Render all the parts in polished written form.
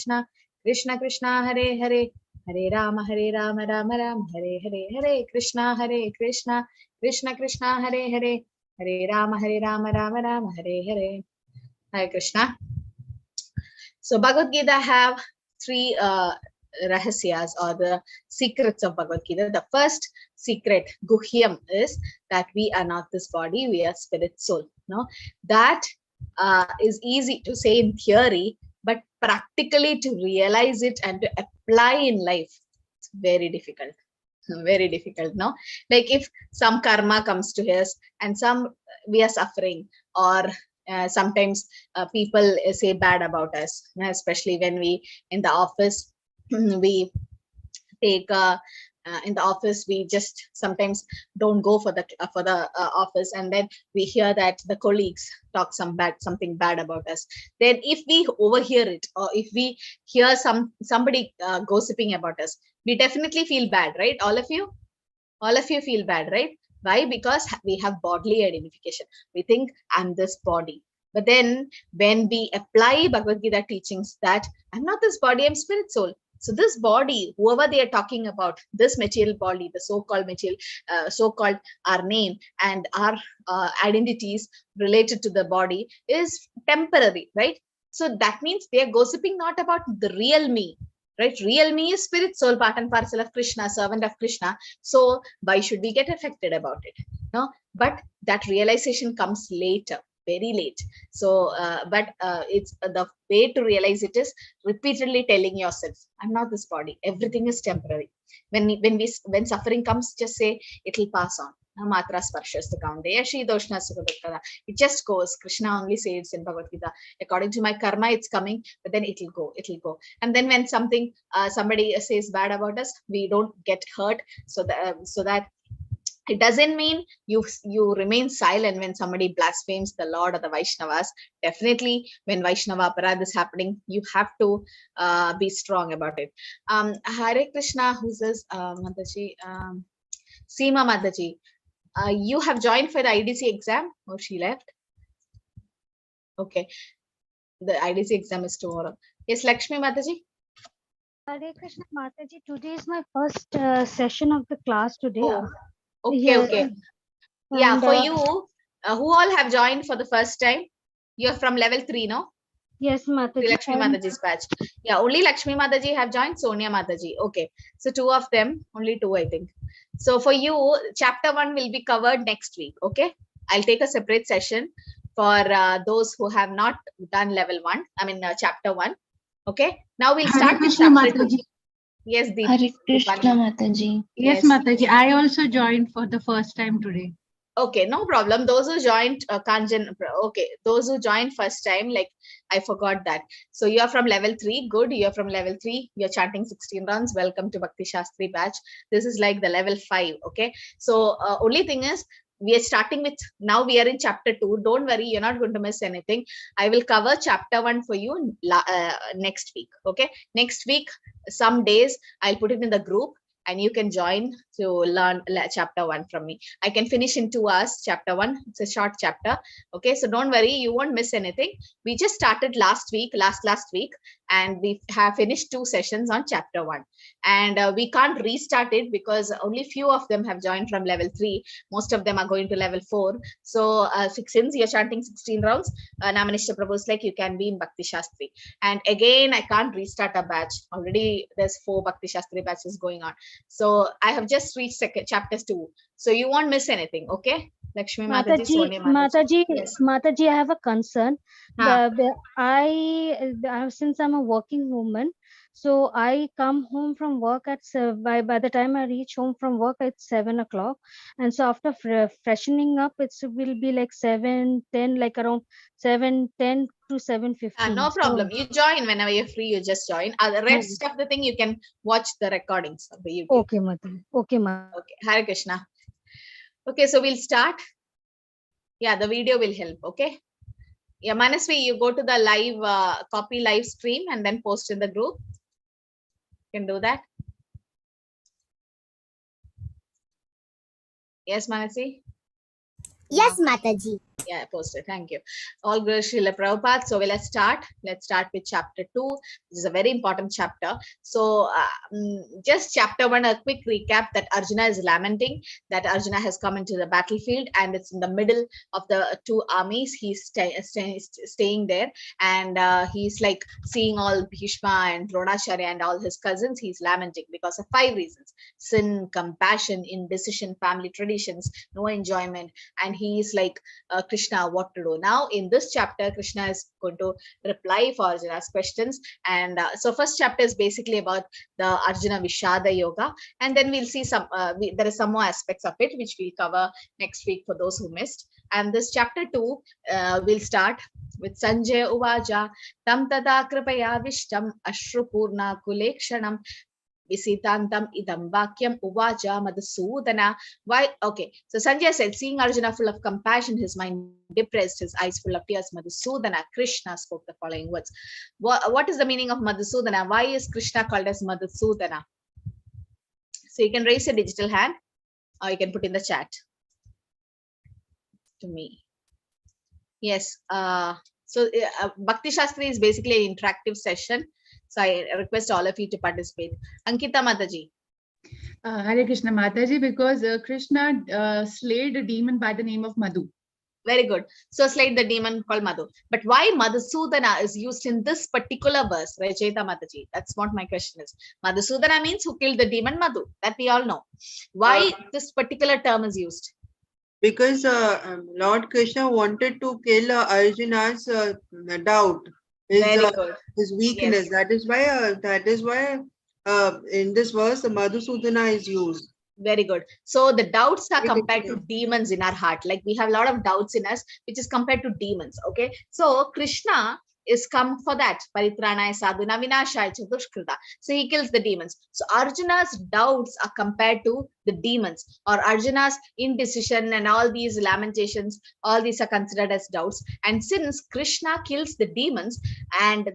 Krishna, Krishna Krishna, Hare Hare, Hare Rama, Rama Rama, Hare Hare, Hare Krishna, Krishna Krishna, Hare Hare, Hare Rama, Rama Rama, Hare Hare. Hare Krishna. So Bhagavad Gita have three rahasyas, or the secrets of Bhagavad Gita. The first secret, Guhyam, is that we are not this body, we are spirit soul. No, that is easy to say in theory, but practically to realize it and to apply in life, it's very difficult. Very difficult. No, like if some karma comes to us and we are suffering, or sometimes people say bad about us, especially when we in the office we take in the office we just sometimes don't go for the office, and then we hear that the colleagues talk something bad about us. Then if we overhear it, or if we hear somebody gossiping about us, we definitely feel bad, right? All of you feel bad, right? Why? Because we have bodily identification. We think I'm this body. But then when we apply Bhagavad Gita teachings that I'm not this body, I'm spirit soul. So this body, whoever they are talking about, this material body, the so-called material, so-called our name and our identities related to the body is temporary, right? So that means they are gossiping not about the real me, right? Real me is spirit soul, part and parcel of Krishna, servant of Krishna. So why should we get affected about it? No, but that realization comes later, very late. So but it's the way to realize it is repeatedly telling yourself, I'm not this body, everything is temporary. When suffering comes, just say it'll pass on. Matra sparshas kaunteya shridoshna sukha. It just goes. Krishna only says in Bhagavad Gita, according to my karma it's coming, but then it'll go. And then when somebody says bad about us, we don't get hurt, so that it doesn't mean you remain silent when somebody blasphemes the Lord or the Vaishnavas. Definitely, when Vaishnava aparadha is happening, you have to be strong about it. Hare Krishna, who's this? Mataji, Seema Mataji, you have joined for the IDC exam, or she left? Okay, the IDC exam is tomorrow. Yes, Lakshmi Mataji. Hare Krishna Mataji, today is my first session of the class today. Oh. Okay, yeah. Okay. Yeah, for you, who all have joined for the first time? You're from level 3, no? Yes, Mataji. Lakshmi Mataji's batch. Yeah, only Lakshmi Mataji have joined, Sonia Mataji. Okay, so 2 of them, only 2, I think. So for you, chapter 1 will be covered next week, okay? I'll take a separate session for those who have not done level 1, chapter 1, okay? Now we'll start with chapter 2. Yes, Deep. Hare Krishna Mataji. Yes, Mataji. I also joined for the first time today. Okay, no problem. Those who joined those who joined first time, like I forgot that. So you're from level 3, good. You're from level 3. You're chanting 16 rounds. Welcome to Bhakti Shastri batch. This is like the level 5. Okay. So only thing is, we are starting with, now we are in chapter 2. Don't worry, you're not going to miss anything. I will cover chapter 1 for you next week. Okay. Next week, some days I'll put it in the group, and you can join to learn chapter 1 from me. I can finish in 2 hours, chapter 1. It's a short chapter. Okay, so don't worry, you won't miss anything. We just started last week, and we have finished 2 sessions on chapter 1. And we can't restart it because only few of them have joined from level 3. Most of them are going to level 4. So since you're chanting 16 rounds, Namanishta Prabhu is like, you can be in Bhakti Shastri. And again, I can't restart a batch. Already there's 4 Bhakti Shastri batches going on. So I have just reached chapters 2. So you won't miss anything, okay? Lakshmi Mataji, Sonia Mataji. Yes. Mataji, I have a concern. Since I'm a working woman, so I come home from work at by the time I reach home from work at 7 o'clock, and so after freshening up, it will be like 7:10, like around 7:10 to 7:15. No problem. You join whenever you're free. You just join. The rest of the thing you can watch the recordings of the YouTube. Okay, Mataji. Okay, Mataji. Okay, Hare Krishna. Okay, so we'll start. Yeah, the video will help. Okay. Yeah, Manasvi, you go to the live, copy live stream and then post in the group. You can do that. Yes, Manasvi? Yes, Mataji. Yeah, I posted. Thank you. All good, Srila Prabhupada. So let's start. Let's start with chapter 2. This is a very important chapter. So just chapter 1, a quick recap that Arjuna is lamenting that Arjuna has come into the battlefield and it's in the middle of the two armies. He's staying there, and he's like seeing all Bhishma and Dronacharya and all his cousins. He's lamenting because of 5 reasons: sin, compassion, indecision, family traditions, no enjoyment. And he's like, Krishna, what to do now? In this chapter, Krishna is going to reply for Arjuna's questions. And so first chapter is basically about the Arjuna Vishada Yoga, and then we'll see some there is some more aspects of it which we'll cover next week for those who missed. And this chapter 2 will start with Sanjay Uvaja Tam Tada Kripaya Vishtam Ashrupurna Kulekshanam Visitantam idam vakyam uvaja madhusudana. Why? Okay. So Sanjay said, seeing Arjuna full of compassion, his mind depressed, his eyes full of tears, Madhusudana, Krishna spoke the following words. What is the meaning of Madhusudana? Why is Krishna called as Madhusudana? So you can raise a digital hand or you can put in the chat to me. Yes. Bhakti Shastri is basically an interactive session. So I request all of you to participate. Ankita Mataji. Hare Krishna Mataji, because Krishna slayed a demon by the name of Madhu. Very good. So slayed the demon called Madhu. But why Madhusudana is used in this particular verse, Rajeta Mataji? That's what my question is. Madhusudana means who killed the demon Madhu. That we all know. Why this particular term is used? Because Lord Krishna wanted to kill Arjuna's doubt, his weakness. Yes. That is why in this verse Madhusudana is used. Very good. So the doubts are compared to demons in our heart. Like we have a lot of doubts in us, which is compared to demons. Okay. So Krishna is come for that. Paritranaya sadhuna vinashaya chaturshkrita. So he kills the demons. So Arjuna's doubts are compared to the demons, or Arjuna's indecision and all these lamentations, all these are considered as doubts. And since Krishna kills the demons, and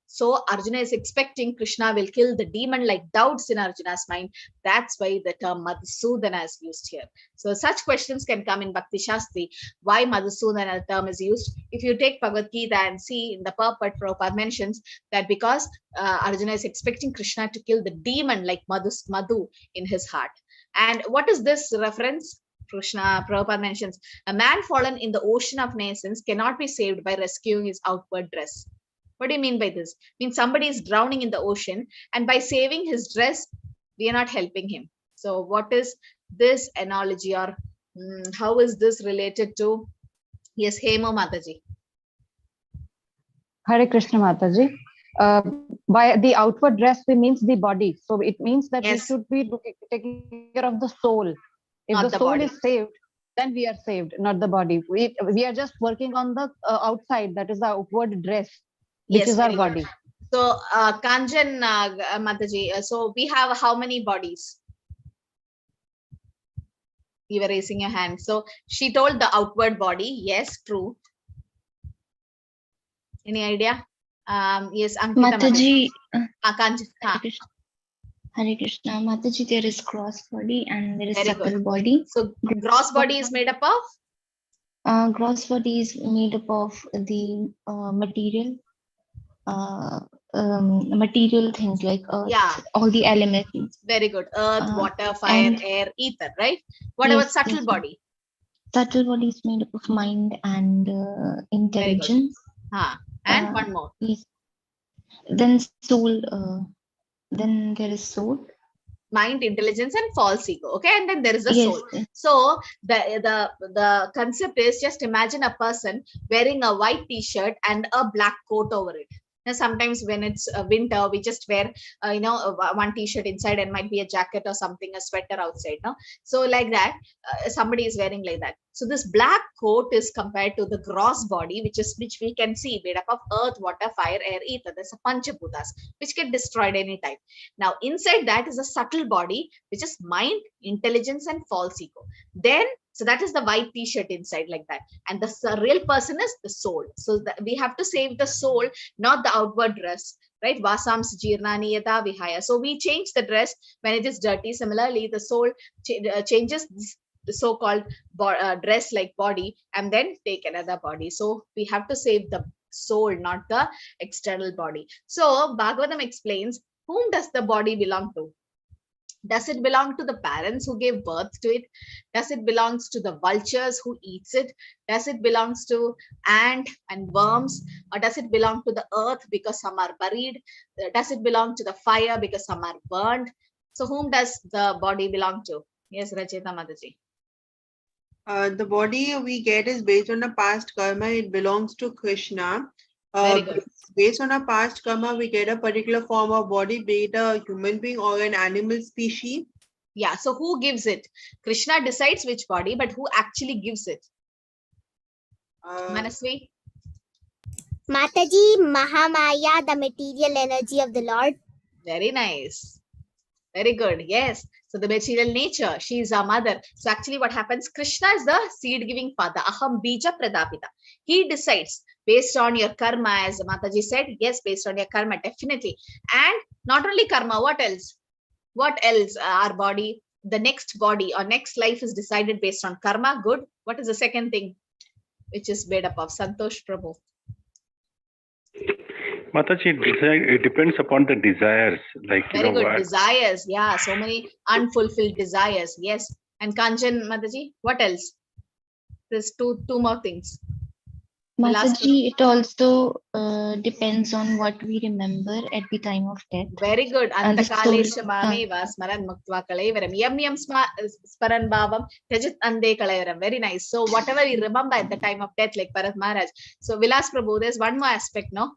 so Arjuna is expecting Krishna will kill the demon like doubts in Arjuna's mind. That's why the term Madhusudana is used here. So such questions can come in Bhakti Shastri. Why Madhusudana term is used? If you take Bhagavad Gita and see in the purport, Prabhupada mentions that because Arjuna is expecting Krishna to kill the demon like Madhu in his heart. And what is this reference? Prabhupada mentions, a man fallen in the ocean of nations cannot be saved by rescuing his outward dress. What do you mean by this? Means somebody is drowning in the ocean, and by saving his dress, we are not helping him. So what is this analogy, or how is this related to? Yes, Hemo Mataji. Hare Krishna Mataji. By the outward dress, we means the body. So it means that we should be taking care of the soul. If not the soul body is saved, then we are saved, not the body. We are just working on the outside, that is the outward dress, which is our body. Good. So Kanjan Mataji, so we have how many bodies? You were raising your hand. So she told the outward body. Yes, true. Any idea? Yes, Ankita Mataji. Hare Krishna. Mataji, there is gross body and there is subtle body. So gross body is made up of? Gross body is made up of the material things like earth, all the elements. Very good. Earth, water, fire, air, ether, right? What about subtle body? Subtle body is made up of mind and intelligence. And one more. Then soul. Then there is soul. Mind, intelligence, and false ego. Okay, and then there is a soul. So the concept is, just imagine a person wearing a white t-shirt and a black coat over it. Now, sometimes when it's winter, we just wear one t-shirt inside and might be a jacket or something, a sweater outside. No, so like that, somebody is wearing like that. So this black coat is compared to the gross body, which we can see made up of earth, water, fire, air, ether. There's a Panchabhutas which get destroyed anytime. Now inside that is a subtle body, which is mind, intelligence, and false ego. Then so that is the white t-shirt inside like that. And the real person is the soul. So we have to save the soul, not the outward dress, right? Vasams jirnani yata vihaya. So we change the dress when it is dirty. Similarly, the soul changes so-called dress like body and then take another body. So we have to save the soul, not the external body. So Bhagavatam explains, whom does the body belong to? Does it belong to the parents who gave birth to it? Does it belong to the vultures who eats it? Does it belong to ant and worms? Or does it belong to the earth because some are buried? Does it belong to the fire because some are burned? So whom does the body belong to? Yes, Rachita Mataji. The body we get is based on a past karma. It belongs to Krishna. Very good. Based on a past karma, we get a particular form of body, be it a human being or an animal species. Yeah, so who gives it? Krishna decides which body, but who actually gives it? Manasvi? Mataji, Mahamaya, the material energy of the Lord. Very nice. Very good. Yes. So the material nature, she is our mother. So actually what happens, Krishna is the seed-giving father. Aham bija pradapita. He decides based on your karma, as Mataji said. Yes, based on your karma, definitely. And not only karma, what else? What else? Our body, the next body or next life is decided based on karma. Good. What is the second thing which is made up of? Santosh Prabhu. Mataji, it depends upon the desires. Like, very good. Desires. Yeah, so many unfulfilled desires. Yes. And Kanchan, Mataji, what else? There's two more things. Mataji, it also depends on what we remember at the time of death. Very good. Antakalesha mameva smaran muktva kalaivaram. Yam yam sparan bhavam tejit ande kalaivaram. Very nice. So whatever you remember at the time of death, like Bharat Maharaj. So Vilas Prabhu, there's one more aspect, no?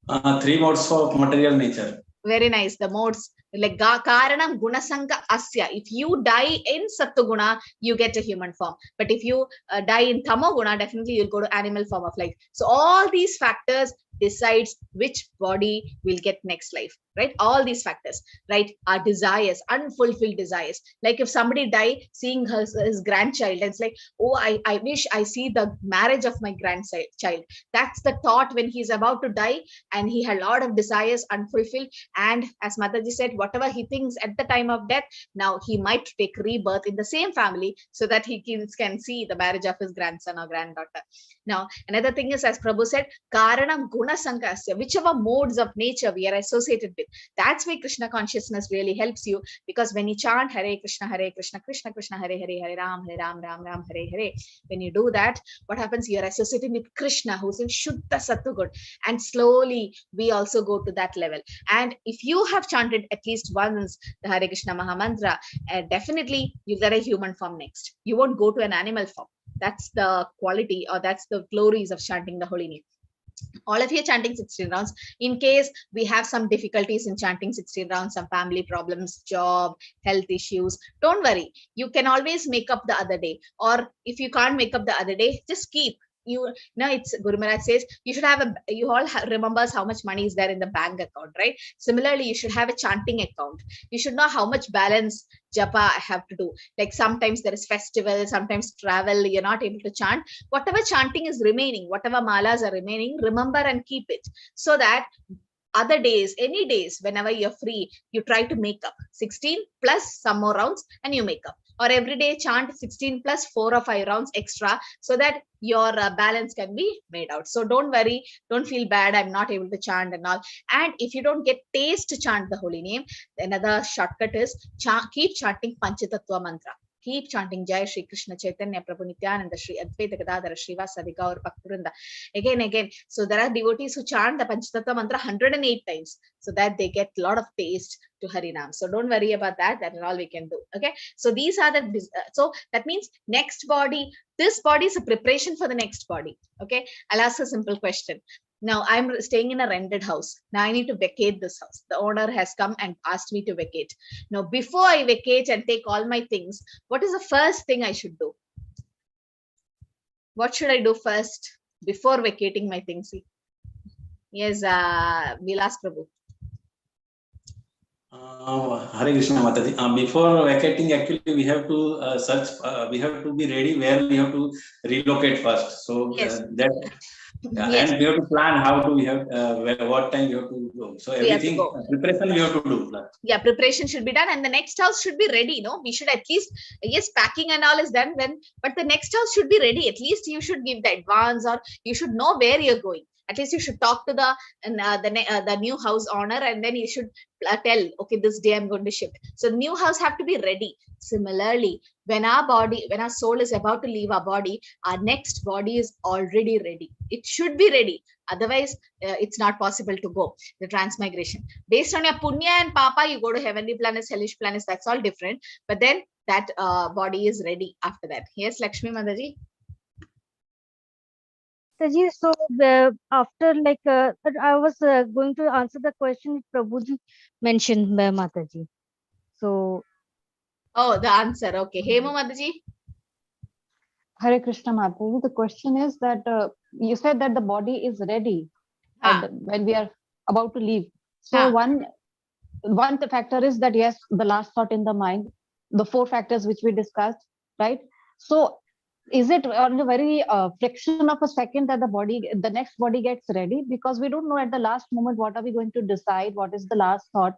3 modes for material nature. Very nice. The modes like karanam gunasanga asya. If you die in sattuguna, you get a human form. But if you die in tamoguna, definitely you'll go to animal form of life. So all these factors decides which body will get next life, right? All these factors, right? Our desires, unfulfilled desires. Like if somebody die seeing his grandchild, it's like, oh, I wish I see the marriage of my grandchild. That's the thought when he's about to die and he had a lot of desires unfulfilled. And as Mataji said, whatever he thinks at the time of death, now he might take rebirth in the same family so that he can see the marriage of his grandson or granddaughter. Now, another thing is, as Prabhu said, Karanam Guna Sankasya, whichever modes of nature we are associated with. That's why Krishna consciousness really helps you, because when you chant Hare Krishna, Krishna Krishna, Hare Hare, Hare Ram, Ram Ram, Hare Hare, when you do that, what happens? You are associating with Krishna, who's in Shuddha Sattva, and slowly we also go to that level. And if you have chanted at least once the Hare Krishna Mahamantra, definitely you get a human form next. You won't go to an animal form. That's the quality, or that's the glories of chanting the holy name. All of you are chanting 16 rounds. In case we have some difficulties in chanting 16 rounds, some family problems, job, health issues, don't worry. You can always make up the other day. Or if you can't make up the other day, just keep. It's Guru Maharaj says you should have you all remembers how much money is there in the bank account, right? Similarly, you should have a chanting account. You should know how much balance japa I have to do. Like sometimes there is festival, sometimes travel, you're not able to chant. Whatever chanting is remaining, whatever malas are remaining, remember and keep it, so that other days, any days, whenever you're free, you try to make up 16 plus some more rounds and you make up. Or every day chant 16 plus 4 or 5 rounds extra, so that your balance can be made out. So don't worry, don't feel bad, I'm not able to chant and all. And if you don't get taste to chant the holy name, another shortcut is keep chanting Panchatattva mantra. Keep chanting Jai Shri Krishna Chaitanya Prabhu Nityananda Shri Advaita Gadadhara Srivasa Gaur Bhaktivinoda again. So there are devotees who chant the Panchatattva mantra 108 times, so that they get a lot of taste to Harinam. So don't worry about that. That is all we can do. Okay. So these are the, so that means next body, this body is a preparation for the next body. Okay. I'll ask a simple question. Now I'm staying in a rented house. Now I need to vacate this house. The owner has come and asked me to vacate. Now, before I vacate and take all my things, what is the first thing I should do? What should I do first before vacating my things? Yes, Vilas Prabhu. Hare Krishna Mataji. Before vacating, actually we have to search. We have to be ready where we have to relocate first. So yes. Yes. And we have to plan how do we have, what time we have to go. So We have to everything, go. preparation we have to do. Yeah, preparation should be done, and the next house should be ready. No, we should at least, yes, packing and all is done then, but the next house should be ready. At least you should give the advance, or you should know where you're going. At least you should talk to the new house owner, and then you should tell, okay, this day I'm going to shift. So the new house have to be ready. Similarly, when our soul is about to leave our body, our next body is already ready. It should be ready. Otherwise, it's not possible to go the transmigration. Based on your punya and papa, you go to heavenly planets, hellish planets. That's all different. But then that body is ready after that. Yes, Lakshmi Mataji. Mataji, so after I was going to answer the question Prabhuji mentioned, Mataji. So. Oh, the answer. Okay. Hemu Mataji. Hare Krishna Mataji. The question is that you said that the body is ready when we are about to leave. So one factor is that, yes, the last thought in the mind, the 4 factors which we discussed, right? So is it on a very fraction of a second that the next body gets ready? Because we don't know at the last moment what are we going to decide, what is the last thought.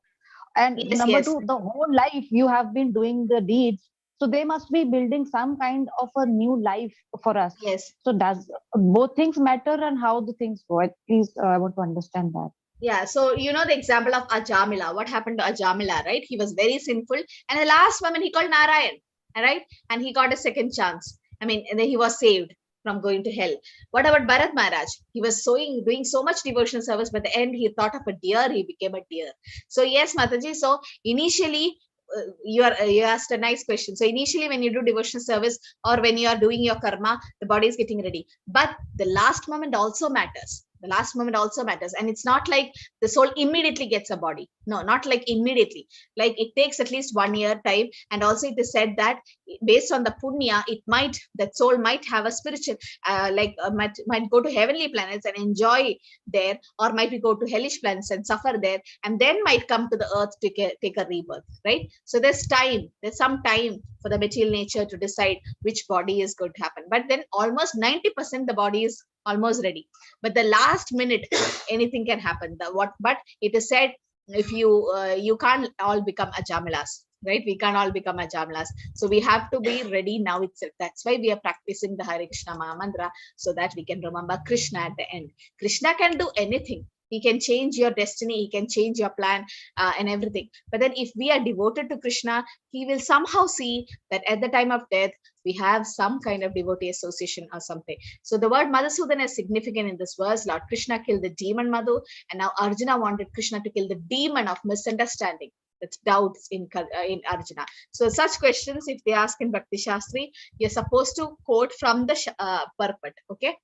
And yes, number 2, the whole life you have been doing the deeds. So they must be building some kind of a new life for us. Yes. So does both things matter, and how the things go? Please, I want to understand that. Yeah, so you know the example of Ajamila. What happened to Ajamila, right? He was very sinful, and the last moment he called Narayan, right? And he got a second chance. I mean, and then he was saved from going to hell. What about Bharat Maharaj? He was doing so much devotional service, but at the end he thought of a deer, he became a deer. So yes, Mataji, so initially, you asked a nice question. So initially when you do devotional service or when you are doing your karma, the body is getting ready. But the last moment also matters. The last moment also matters. And it's not like the soul immediately gets a body. No, not like immediately. Like it takes at least 1 year time. And also it is said that based on the punya, that soul might have a spiritual, might go to heavenly planets and enjoy there, or might go to hellish planets and suffer there, and then might come to the earth to take a rebirth, right? So there's some time for the material nature to decide which body is going to happen. But then almost 90% the body is almost ready. But the last minute, anything can happen. But it is said, if you can't all become Ajamilas, right? We can't all become Ajamilas. So we have to be ready now itself. That's why we are practicing the Hare Krishna Maha Mantra, so that we can remember Krishna at the end. Krishna can do anything. He can change your destiny. He can change your plan and everything. But then if we are devoted to Krishna, he will somehow see that at the time of death, we have some kind of devotee association or something. So the word Madhusudana is significant in this verse. Lord Krishna killed the demon Madhu, and now Arjuna wanted Krishna to kill the demon of misunderstanding. That's doubts in Arjuna. So such questions, if they ask in Bhakti Shastri, you're supposed to quote from the purport. Okay.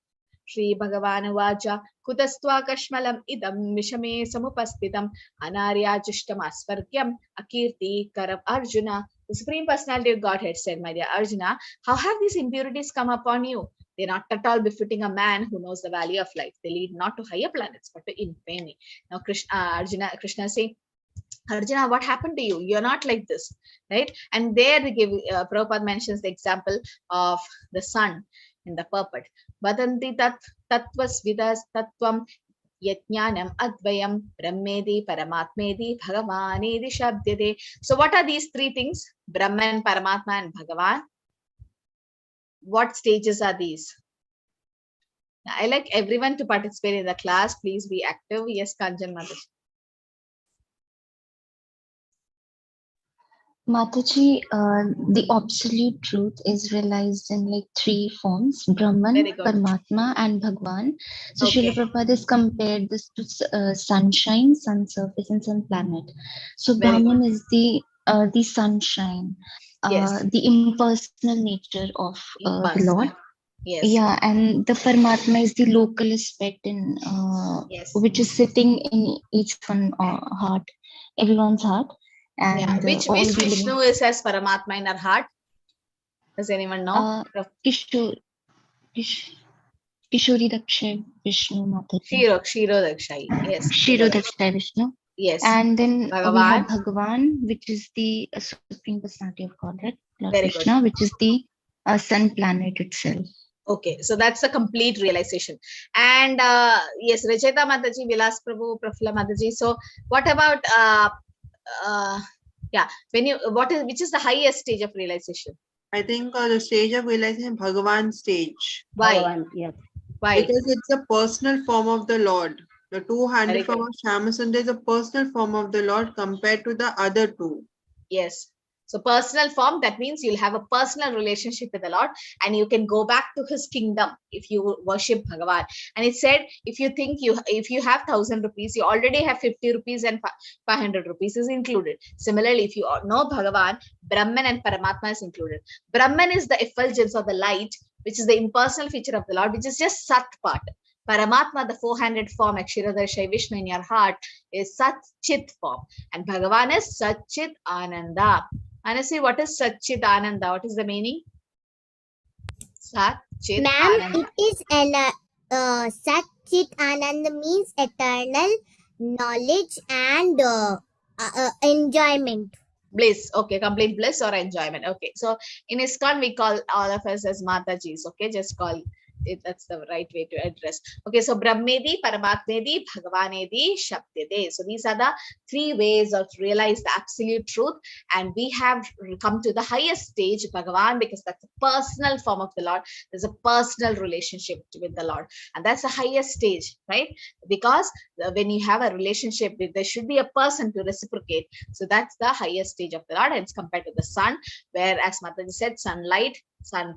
Shri Bhagavan Vaja Kutastva Kashmalam Idam Mishame Samupastitam Anarya Asvargyam Akirti Karam Arjuna. The Supreme Personality of Godhead said, my dear Arjuna, how have these impurities come upon you? They're not at all befitting a man who knows the value of life. They lead not to higher planets, but to infamy. Now Krishna is saying, Arjuna, what happened to you? You're not like this, right? And there they give, Prabhupada mentions the example of the sun in the purport. Vadanti tattvas vidas tattvam yajnanam advayam brahmedi paramatmedi bhagavanedi shabdyate. So what are these 3 things? Brahman, Paramatma and Bhagavan. What stages are these? Now, I like everyone to participate in the class. Please be active. Yes, Kanjan Mataji. Mataji, the absolute truth is realized in like 3 forms: Brahman, Paramatma, and Bhagwan. So Srila Prabhupada has compared this to sunshine, sun surface, and sun planet. So Brahman is the sunshine, the impersonal nature of the Lord. Yes. Yeah, and the Paramatma is the local aspect in which is sitting in each one heart, everyone's heart. And which Vishnu is as Paramatma in our heart? Does anyone know? Kishori Dakshay Vishnu Mataji. Shiro Dakshay, yes. Shiro Dakshay Vishnu. Yes. And then Bhagavan. we have Bhagavan, which is the Supreme Personality of Godhead, Lord Krishna, which is the sun planet itself. Okay, so that's a complete realization. And yes, Racheta Mataji, Vilas Prabhu, Prafula Mataji. So what about yeah, which is the highest stage of realization? I think the stage of realization, Bhagavan stage. Why? Bhagavan, yes. Why? Because it's a personal form of the Lord. The two-handed form of Shyamasundar is a personal form of the Lord compared to the other two. Yes. So personal form, that means you'll have a personal relationship with the Lord, and you can go back to his kingdom if you worship Bhagavan. And it said, if you have 1,000 rupees, you already have 50 rupees and 500 rupees is included. Similarly, if you know Bhagavan, Brahman and Paramatma is included. Brahman is the effulgence or the light, which is the impersonal feature of the Lord, which is just Sat part. Paramatma, the 400 form, Aksharadharshai Vishnu in your heart, is Sat Chit form. And Bhagavan is Sat Chit Ananda. Honestly, what is Sat Chit Ananda? What is the meaning? Sat Chit Ananda. Ma'am, it is an Sat Chit Ananda means eternal knowledge and enjoyment. Bliss. Okay, complete bliss or enjoyment. Okay, so in ISKCON we call all of us as Matajis. Okay, just call it, that's the right way to address. Okay, so Brahmedi, Paramatmedi, Bhagavanedi, Shakti. So these are the three ways of realize the absolute truth, and we have come to the highest stage, Bhagavan, because that's a personal form of the Lord. There's a personal relationship with the Lord, and that's the highest stage, right? Because when you have a relationship, there should be a person to reciprocate. So that's the highest stage of the Lord, and it's compared to the sun, where, as Mataji said, sunlight, sun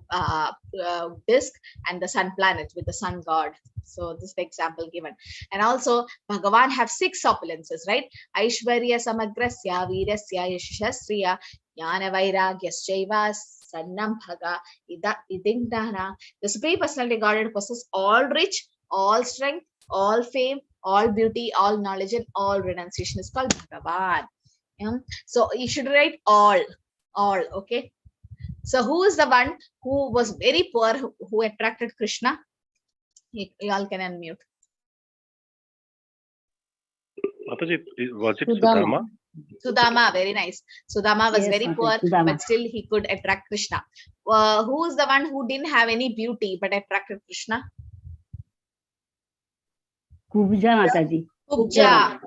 disk, and the sun planet with the sun god. So this is the example given. And also Bhagavan have 6 opulences, right? Aishwarya Samagrasya Virasya Yashasriya Jnana Vairagyasya Sannam Bhaga Idindana. The Supreme Personality Godhead possesses all rich, all strength, all fame, all beauty, all knowledge, and all renunciation is called Bhagavan. So you should write all, okay? So who is the one who was very poor, who attracted Krishna? You all can unmute. Mataji, was it Sudama? Sudama, very nice. Sudama was very poor, Sudama. but still he could attract Krishna. Who is the one who didn't have any beauty but attracted Krishna? Kubja Mataji. Kubja.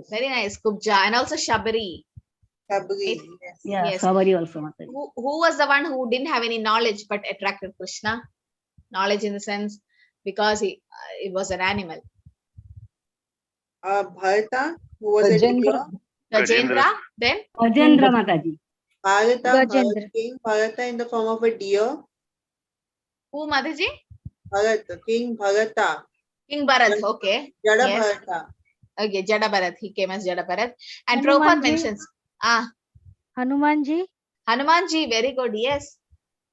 Very nice, Kubja. And also Shabari. Sabri, Yes. Sabari also Mataji. Who was the one who didn't have any knowledge but attracted Krishna? Knowledge in the sense, because it was an animal. Bharata, who was a deer. Gajendra, then? Gajendra Mataji. Bharata, King Bharata in the form of a deer. Who, Mataji? Bharata, King Bharata. King Bharat, okay. Jada Yes. Bharata. Okay, Jada Bharat. He came as Jada Bharat. And Hanumanji. Prabhupada mentions, Hanumanji. Hanumanji, very good, yes.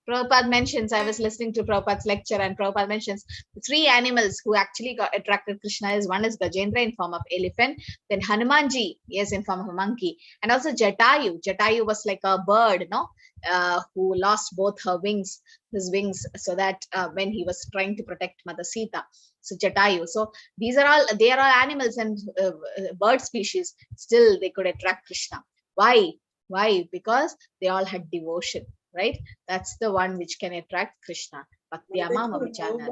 Prabhupada mentions, I was listening to Prabhupada's lecture, and Prabhupada mentions 3 animals who actually got attracted Krishna. One is Gajendra in form of elephant, then Hanumanji, yes, in form of a monkey, and also Jatayu. Jatayu was like a bird, no, who lost both his wings, so that when he was trying to protect Mother Sita. So Jatayu. So they are all animals and bird species. Still, they could attract Krishna. Why? Because they all had devotion. Right? That's the one which can attract Krishna. Mataji,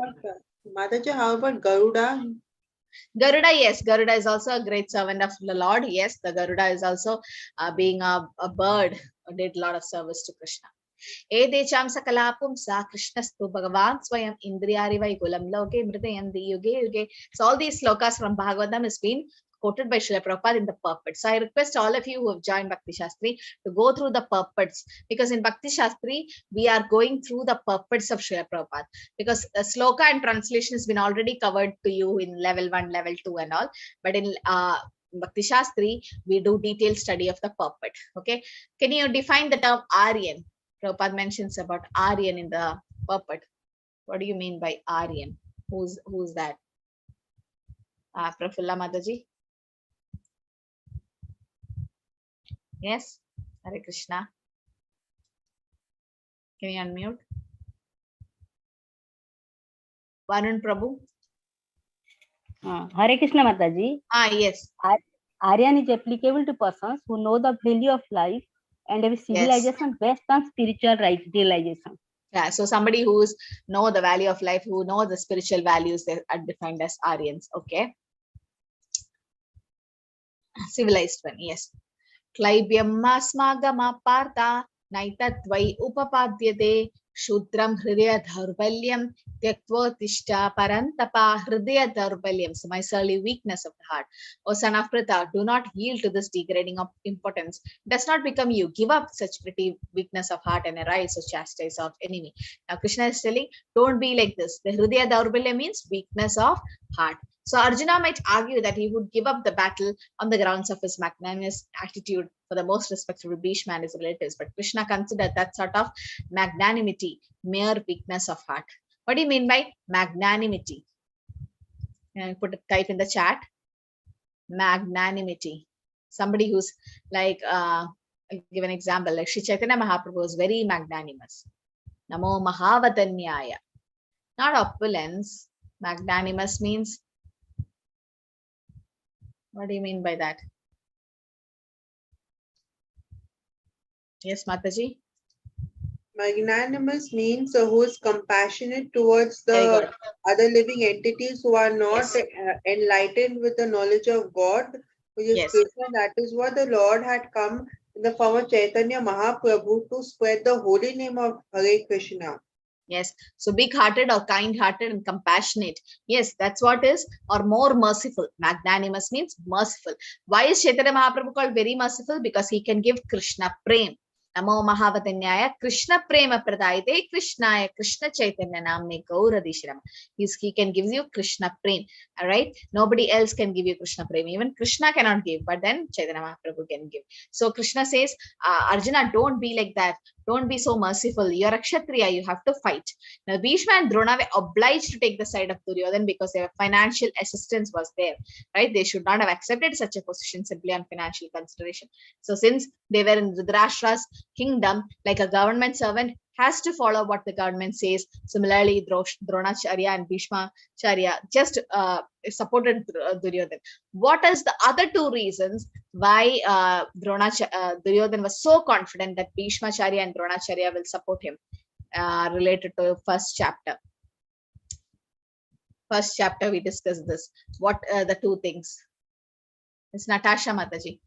how about Garuda? Garuda, yes. Garuda is also a great servant of the Lord. Yes, the Garuda is also being a bird, did a lot of service to Krishna. Edecham sakalapum sa Krishnastu Bhagavan Swayam Indriyari Vaikulam Loke Mritayandi Yuge Yuge. So all these slokas from Bhagavatam has been quoted by Srila Prabhupada in the purport. So I request all of you who have joined Bhakti Shastri to go through the purports, because in Bhakti Shastri we are going through the purports of Srila Prabhupada, because sloka and translation has been already covered to you in level 1, level 2 and all, but in Bhakti Shastri we do detailed study of the purport. Okay, can you define the term Aryan? Prabhupada mentions about Aryan in the purport. What do you mean by Aryan? Who's that? Prafulla Mataji? Yes, Hare Krishna. Can you unmute? Varun Prabhu? Hare Krishna Mataji. Yes. Aryan is applicable to persons who know the value of life and have civilization based on spiritual realization. Yeah, so somebody who's know the value of life, who know the spiritual values, they are defined as Aryans. Okay. Civilized one, yes. Klaibyam asmagama partha naitattvai upapadyate shudram hridaya dharbalyam tyaktva tishta parantapa hridaya dharbalyam. So my surly weakness of the heart. O son of Pritha, do not yield to this degrading of importance. Does not become you. Give up such pretty weakness of heart and arise or chastise of enemy. Now Krishna is telling, don't be like this. The hridaya dharbalya means weakness of heart. So Arjuna might argue that he would give up the battle on the grounds of his magnanimous attitude for the most respectable Bhishma and his relatives. But Krishna considered that sort of magnanimity mere weakness of heart. What do you mean by magnanimity? Put a type in the chat. Magnanimity. Somebody who's like, I'll give an example, like Sri Chaitanya Mahaprabhu was very magnanimous. Namo Mahavatanyaya. Not opulence. Magnanimous means, what do you mean by that? Yes, Mataji? Magnanimous means who is compassionate towards the other living entities who are not enlightened with the knowledge of God, which is Krishna. That is what the Lord had come in the form of Chaitanya Mahaprabhu to spread the holy name of Hare Krishna. Yes, so big-hearted or kind-hearted and compassionate. Yes, that's what is, or more merciful. Magnanimous means merciful. Why is Chaitanya Mahaprabhu called very merciful? Because he can give Krishna prem. Namo Mahavatanyaya Krishna Prema Pradayate Krishnaya Krishna Chaitanya Namne Gauradishram. He can give you Krishna Prem. All right. Nobody else can give you Krishna Prem. Even Krishna cannot give, but then Chaitanya Mahaprabhu can give. So Krishna says, Arjuna, don't be like that. Don't be so merciful. You're a Kshatriya. You have to fight. Now Bhishma and Drona were obliged to take the side of Duryodhana because their financial assistance was there. Right? They should not have accepted such a position simply on financial consideration. So since they were in Dhritarashtra's kingdom, like a government servant has to follow what the government says. Similarly, Dronacharya and Bhishmacharya just supported Duryodhana. What is the other two reasons why Duryodhana was so confident that Bhishmacharya and Dronacharya will support him? Related to first chapter. First chapter we discussed this. What are the two things? It's Natasha Mataji.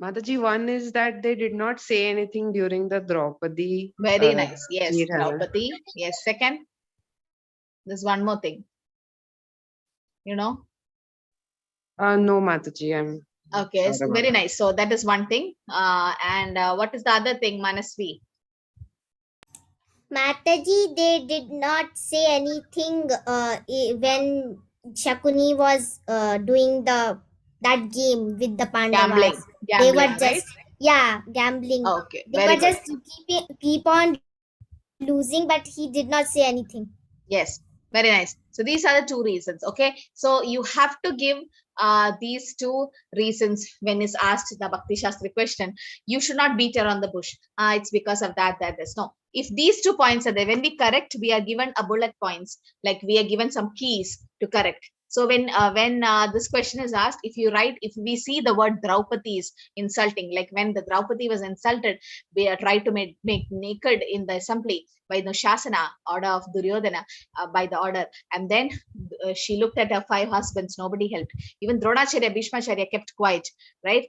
Mataji, one is that they did not say anything during the Draupadi. Very nice. Yes, Draupadi. Yes. Second, there's one more thing. You know? No, Mataji. I'm okay. It's very nice. So that is one thing. And what is the other thing, Manasvi? Mataji, they did not say anything when Shakuni was doing that game with the Pandavas. They were just gambling. Okay, they were just keep on losing, but he did not say anything. Yes, very nice. So these are the two reasons. Okay, so you have to give these two reasons when is asked the Bhakti Shastri question. You should not beat around the bush. It's because of that this. No, if these 2 points are there, when we correct, we are given a bullet points, like we are given some keys to correct. So when this question is asked, if you write, if we see the word Draupadi is insulting, like when the Draupadi was insulted, we are trying to make naked in the assembly by the Shasana, order of Duryodhana, by the order. And then she looked at her 5 husbands, nobody helped. Even Dronacharya, Bhishmacharya kept quiet, right?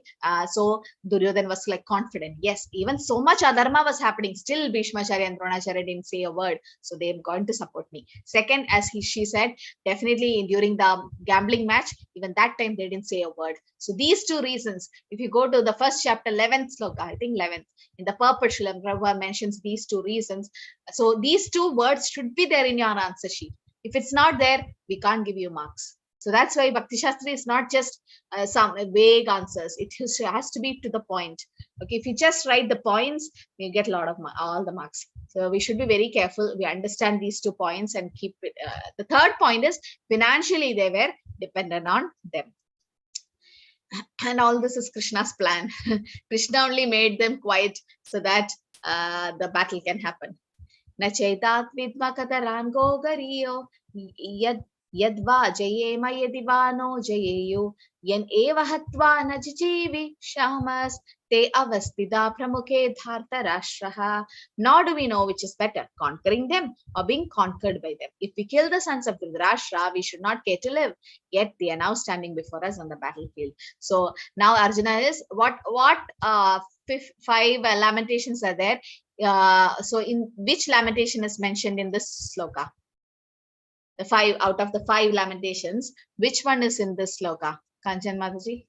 So Duryodhana was like confident. Yes, even so much adharma was happening, still Bhishmacharya and Dronacharya didn't say a word. So they're going to support me. Second, as she said, definitely during the gambling match, even that time they didn't say a word. So these two reasons, if you go to the first chapter, 11th sloka, I think 11th, in the purport, Srila Prabhupada mentions these two reasons. So these 2 words should be there in your answer sheet. If it's not there, we can't give you marks. So that's why Bhakti Shastri is not just some vague answers. It has to be to the point. Okay, if you just write the points, you get a lot of all the marks. So we should be very careful. We understand these 2 points and keep it. The third point is financially they were dependent on them. And all this is Krishna's plan. Krishna only made them quiet so that the battle can happen. Nachaitat vidmakataran gogariyo yad Yadva jayema yadiva no jayeyu yan eva hatva na jijivi shamas te avastida pramukhe dharta rashraha. Nor do we know which is better, conquering them or being conquered by them. If we kill the sons of Dhritarashtra, we should not get to live. Yet they are now standing before us on the battlefield. So now Arjuna is what five lamentations are there. So in which lamentation is mentioned in this sloka? The 5 out of the 5 lamentations, which one is in this sloka? Kanchan Mataji?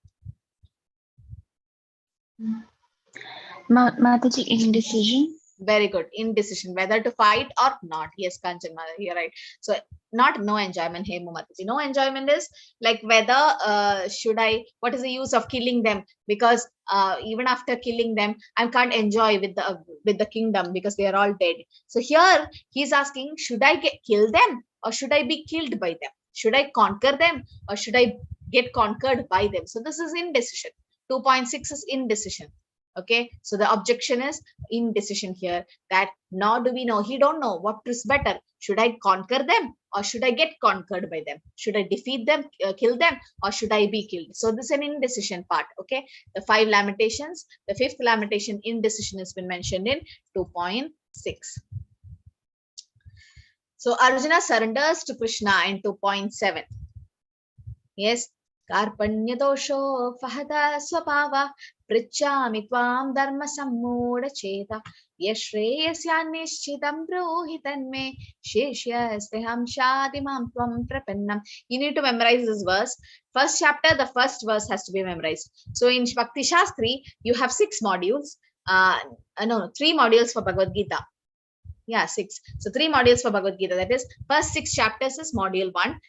Mataji, indecision. Very good. Indecision, whether to fight or not. Yes, Kanchan Mataji, you're right. So not no enjoyment. Hey, Mataji. No enjoyment is like whether should I, what is the use of killing them? Because even after killing them, I can't enjoy with the kingdom because they are all dead. So here he's asking, should I kill them or should I be killed by them? Should I conquer them or should I get conquered by them? So this is indecision. 2.6 is indecision. Okay, so the objection is indecision here, that nor do we know, he don't know what is better. Should I conquer them or should I get conquered by them? Should I defeat them, kill them, or should I be killed? So this is an indecision part. Okay, the 5 lamentations, the 5th lamentation, indecision, has been mentioned in 2.6. So Arjuna surrenders to Krishna in 2.7. Yes, Karpanya dosho fahata swabhava prichami tvam dharma sammoda cheta yashreyasya nishchitam bruhitanme shishyasteham shadimam tvam prapannam. You need to memorize this verse. First chapter, the first verse has to be memorized. So in Bhakti Shastri, you have 6 modules. 3 modules for Bhagavad Gita. Yeah, 6. So 3 modules for Bhagavad Gita. That is, first 6 chapters is module 1.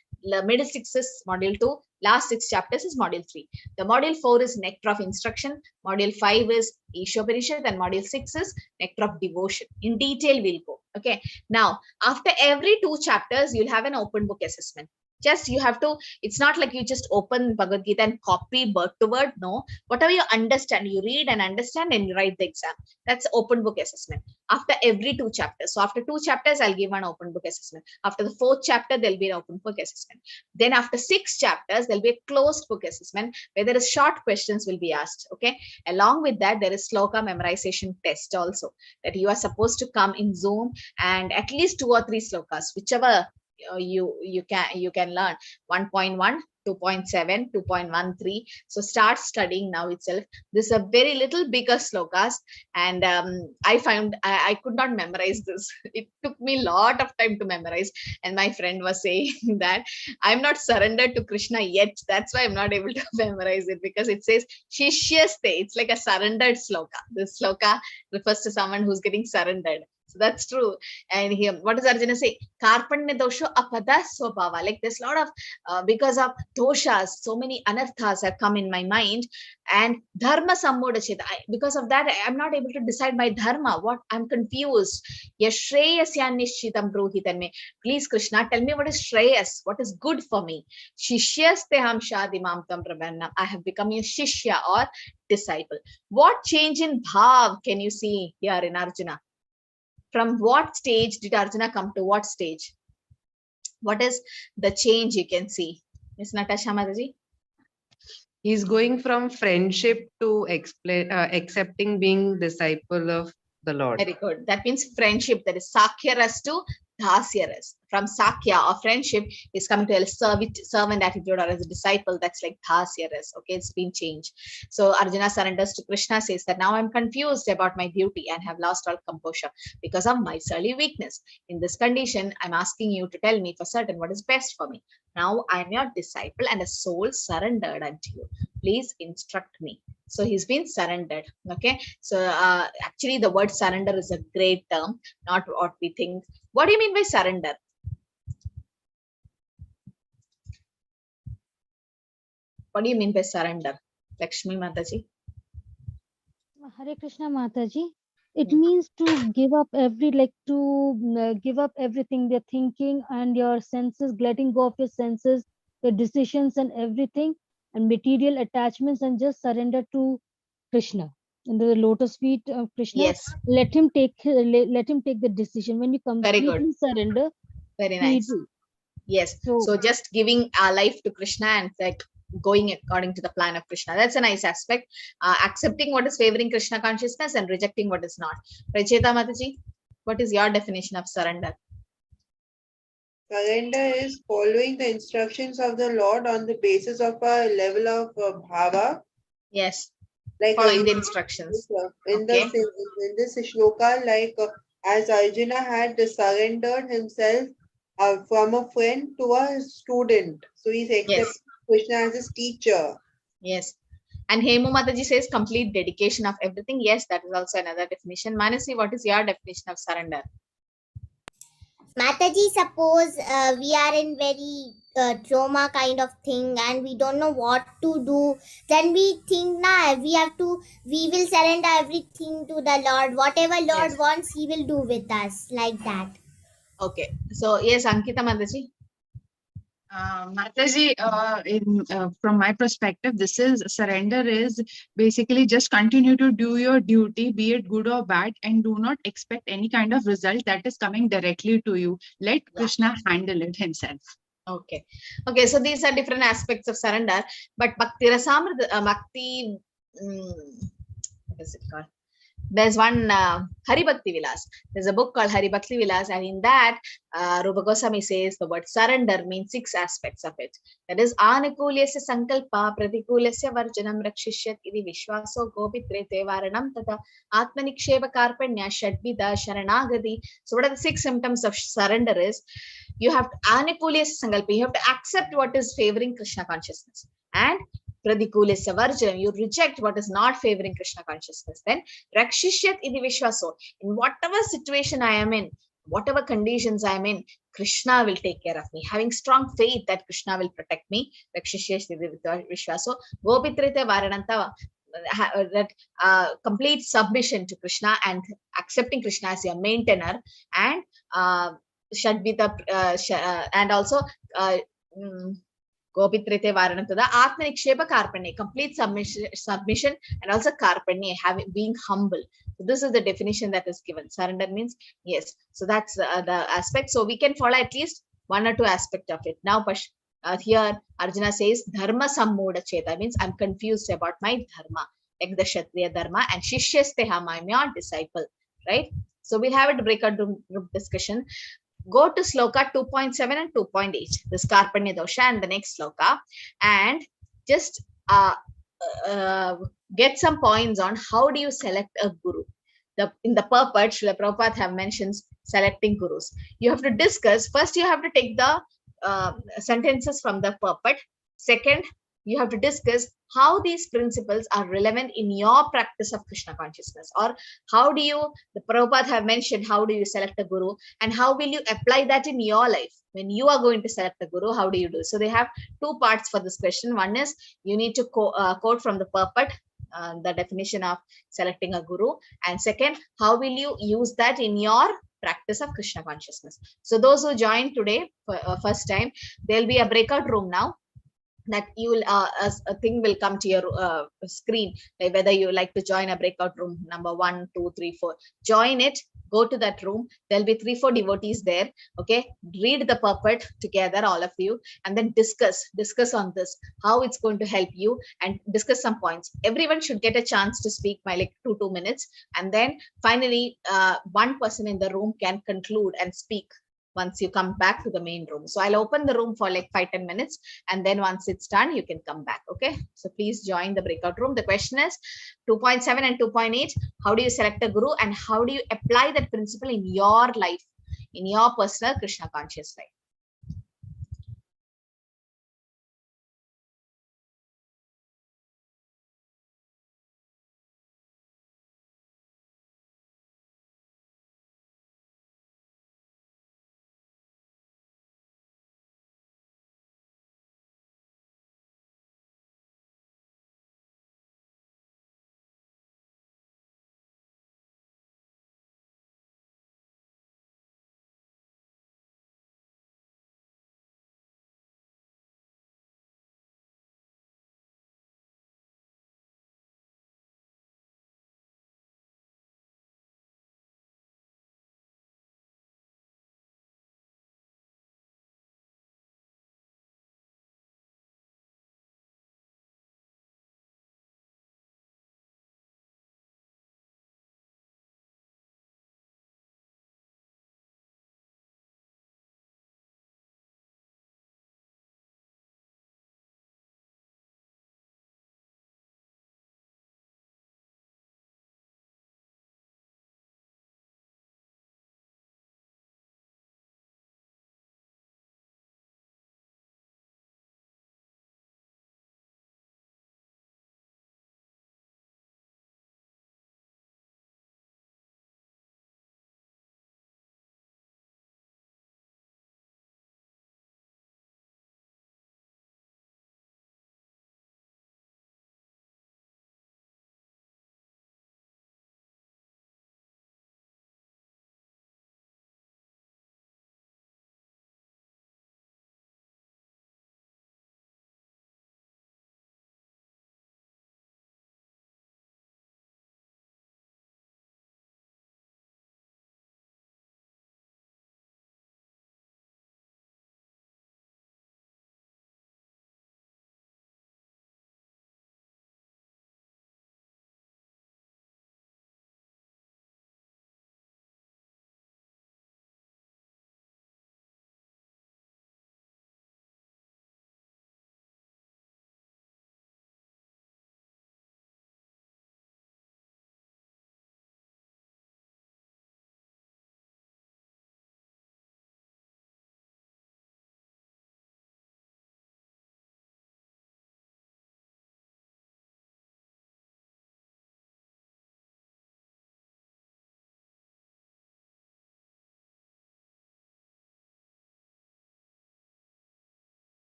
Middle 6 is module 2, last 6 chapters is module 3. The module 4 is nectar of instruction, module 5 is Ishopanishad, and module 6 is nectar of devotion. In detail we'll go. Okay, now after every 2 chapters you'll have an open book assessment. Just you have to, it's not like you just open Bhagavad Gita and copy word to word. No, whatever you understand, you read and understand and you write the exam. That's open book assessment after every 2 chapters. So after 2 chapters, I'll give an open book assessment. After the 4th chapter, there'll be an open book assessment. Then after 6 chapters, there'll be a closed book assessment where there is short questions will be asked. Okay. Along with that, there is Sloka memorization test also, that you are supposed to come in Zoom and at least 2 or 3 slokas, whichever you can learn. 1.1, 2.7, 2.13. So start studying now itself. This is a very little bigger slokas, and I found I could not memorize this. It took me a lot of time to memorize, and my friend was saying that I'm not surrendered to Krishna yet. That's why I'm not able to memorize it, because it says Shishyaste. It's like a surrendered sloka. This sloka refers to someone who's getting surrendered. So that's true. And here, what does Arjuna say? Karpanya dosho apada swabhava. Like there's a lot of, because of doshas, so many anarthas have come in my mind. And dharma sammoda cheta. Because of that, I'm not able to decide my dharma. What? I'm confused. Yashreyasya nishchitam bruhitanme. Please, Krishna, tell me what is shreyas. What is good for me? Shishyasteham shadimam tam prabannam. I have become a shishya or disciple. What change in bhav can you see here in Arjuna? From what stage did Arjuna come to what stage? What is the change you can see? Ms. Natasha Mataji? He's going from friendship to accepting being disciple of the Lord. Very good. That means friendship. That is Sakya Ras to Dasya Ras. From Sakya or friendship is coming to a servant attitude, or as a disciple, that's like Dasya Ras. Okay, it's been changed. So Arjuna surrenders to Krishna, says that now I'm confused about my duty and have lost all composure because of my surly weakness. In this condition, I'm asking you to tell me for certain what is best for me. Now I'm your disciple and a soul surrendered unto you. Please instruct me. So he's been surrendered. Okay. So actually the word surrender is a great term, not what we think. What do you mean by surrender? What do you mean by surrender? Lakshmi Mataji? Hare Krishna Mataji. It means to give up give up everything, the thinking and your senses, letting go of your senses, your decisions and everything, and material attachments, and just surrender to Krishna in the lotus feet of Krishna. Yes. Let him take the decision. When you completely surrender, very nice. Yes. So just giving our life to Krishna and like going according to the plan of Krishna. That's a nice aspect. Accepting what is favoring Krishna consciousness and rejecting what is not. Racheta Mataji, what is your definition of surrender? Surrender is following the instructions of the Lord on the basis of a level of bhava. Yes. Like following the instructions. In this shloka, like as Arjuna had surrendered himself from a friend to a student. So he's accepting Krishna as his teacher. Yes. And Hemu Mataji says complete dedication of everything. Yes, that is also another definition. Manasi, what is your definition of surrender? Mataji, suppose we are in very trauma kind of thing and we don't know what to do, then we think we will surrender everything to the Lord. Whatever Lord wants, he will do with us, like that. Okay. So yes, Ankita Mataji. Mataji, from my perspective, this is surrender is basically just continue to do your duty, be it good or bad, and do not expect any kind of result that is coming directly to you. Let Krishna handle it himself. Okay. Okay. So these are different aspects of surrender, but Bhakti Rasamrita, Bhakti, what is it called? There's one Hari Bhakti Vilas. There's a book called Hari Bhakti Vilas, and in that, Rupa Goswami says the word surrender means 6 aspects of it. That is, Anukulyasya Sankalpa, Pratikulyasya Varjanam Rakshishyat, Idi Vishwaso Gopitrete Varanam Tata, Atmaniksheva Karpanya, Shadvida, Sharanagati. So, what are the 6 symptoms of surrender is? You have to Anukulyasya Sankalpa, you have to accept what is favoring Krishna consciousness. And Pradikulasya Varjanam, you reject what is not favoring Krishna consciousness. Then Rakshishyat Idi Vishwaso, in whatever situation I am in, whatever conditions I am in, Krishna will take care of me. Having strong faith that Krishna will protect me. Rakshishyat Idi Vishwaso. Gopitrite Varananta, that complete submission to Krishna and accepting Krishna as your maintainer, and Shadvita, and also Gopitrite Varananta, Atmaniksheba Karpanye, complete submission and also Karpanye, being humble. So this is the definition that is given. Surrender means yes. So that's the aspect. So we can follow at least 1 or 2 aspects of it. Now, here Arjuna says Dharma Sammoda Cheta, means I'm confused about my dharma, like the Kshatriya dharma, and Shishyasteham, I'm your disciple, right? So we'll have a breakout group discussion. Go to Sloka 2.7 and 2.8, this Karpanya Dosha, and the next Sloka, and just get some points on how do you select a guru. In the purport, Srila Prabhupada have mentioned selecting gurus. You have to discuss, first you have to take the sentences from the purport. Second, you have to discuss how these principles are relevant in your practice of Krishna consciousness, or how do you, the Prabhupada have mentioned, how do you select a guru and how will you apply that in your life? When you are going to select a guru, how do you do? So they have 2 parts for this question. One is you need to quote from the purport, the definition of selecting a guru. And second, how will you use that in your practice of Krishna consciousness? So those who joined today for first time, there'll be a breakout room now, that you will a thing will come to your screen, like whether you like to join a breakout room number 1, 2, 3, 4. Join it, go to that room. There'll be 3, 4 devotees there. Okay, read the purport together, all of you, and then discuss on this, how it's going to help you, and discuss some points. Everyone should get a chance to speak by like 2 minutes, and then finally one person in the room can conclude and speak once you come back to the main room. So I'll open the room for like 5-10 minutes, and then once it's done, you can come back. Okay, so please join the breakout room. The question is 2.7 and 2.8. How do you select a guru and how do you apply that principle in your life, in your personal Krishna conscious life?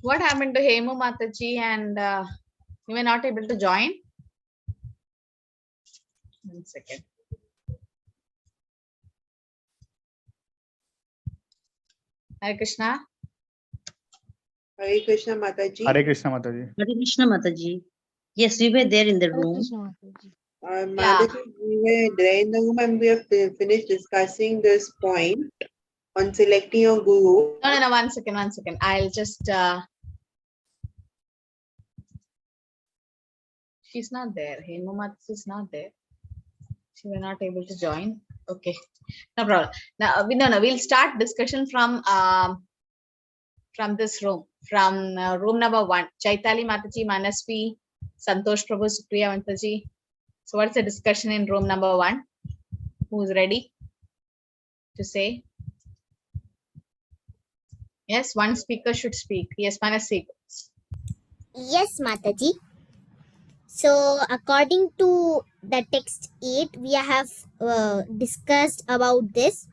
What happened to Hemu Mataji and you were not able to join? 1 second. Hare Krishna. Hare Krishna Mataji. Hare Krishna Mataji. Hare Krishna Mataji. Yes, we were there in the Hare room. Krishna Mataji. Mataji, we were there in the room and we have finished discussing this point on selecting your guru. No, 1 second, 1 second. I'll just. She's not there. Hemu Mataji is not there. She were not able to join. Okay, no problem. Now, we'll start discussion from this room, from room number 1. Chaitali Mataji, Manasvi, Santosh Prabhu, Supriya Mataji. So what's the discussion in room number 1? Who's ready to say? Yes, one speaker should speak. Yes, Manasvi. Yes, Mataji. So according to the text 8, we have discussed about this.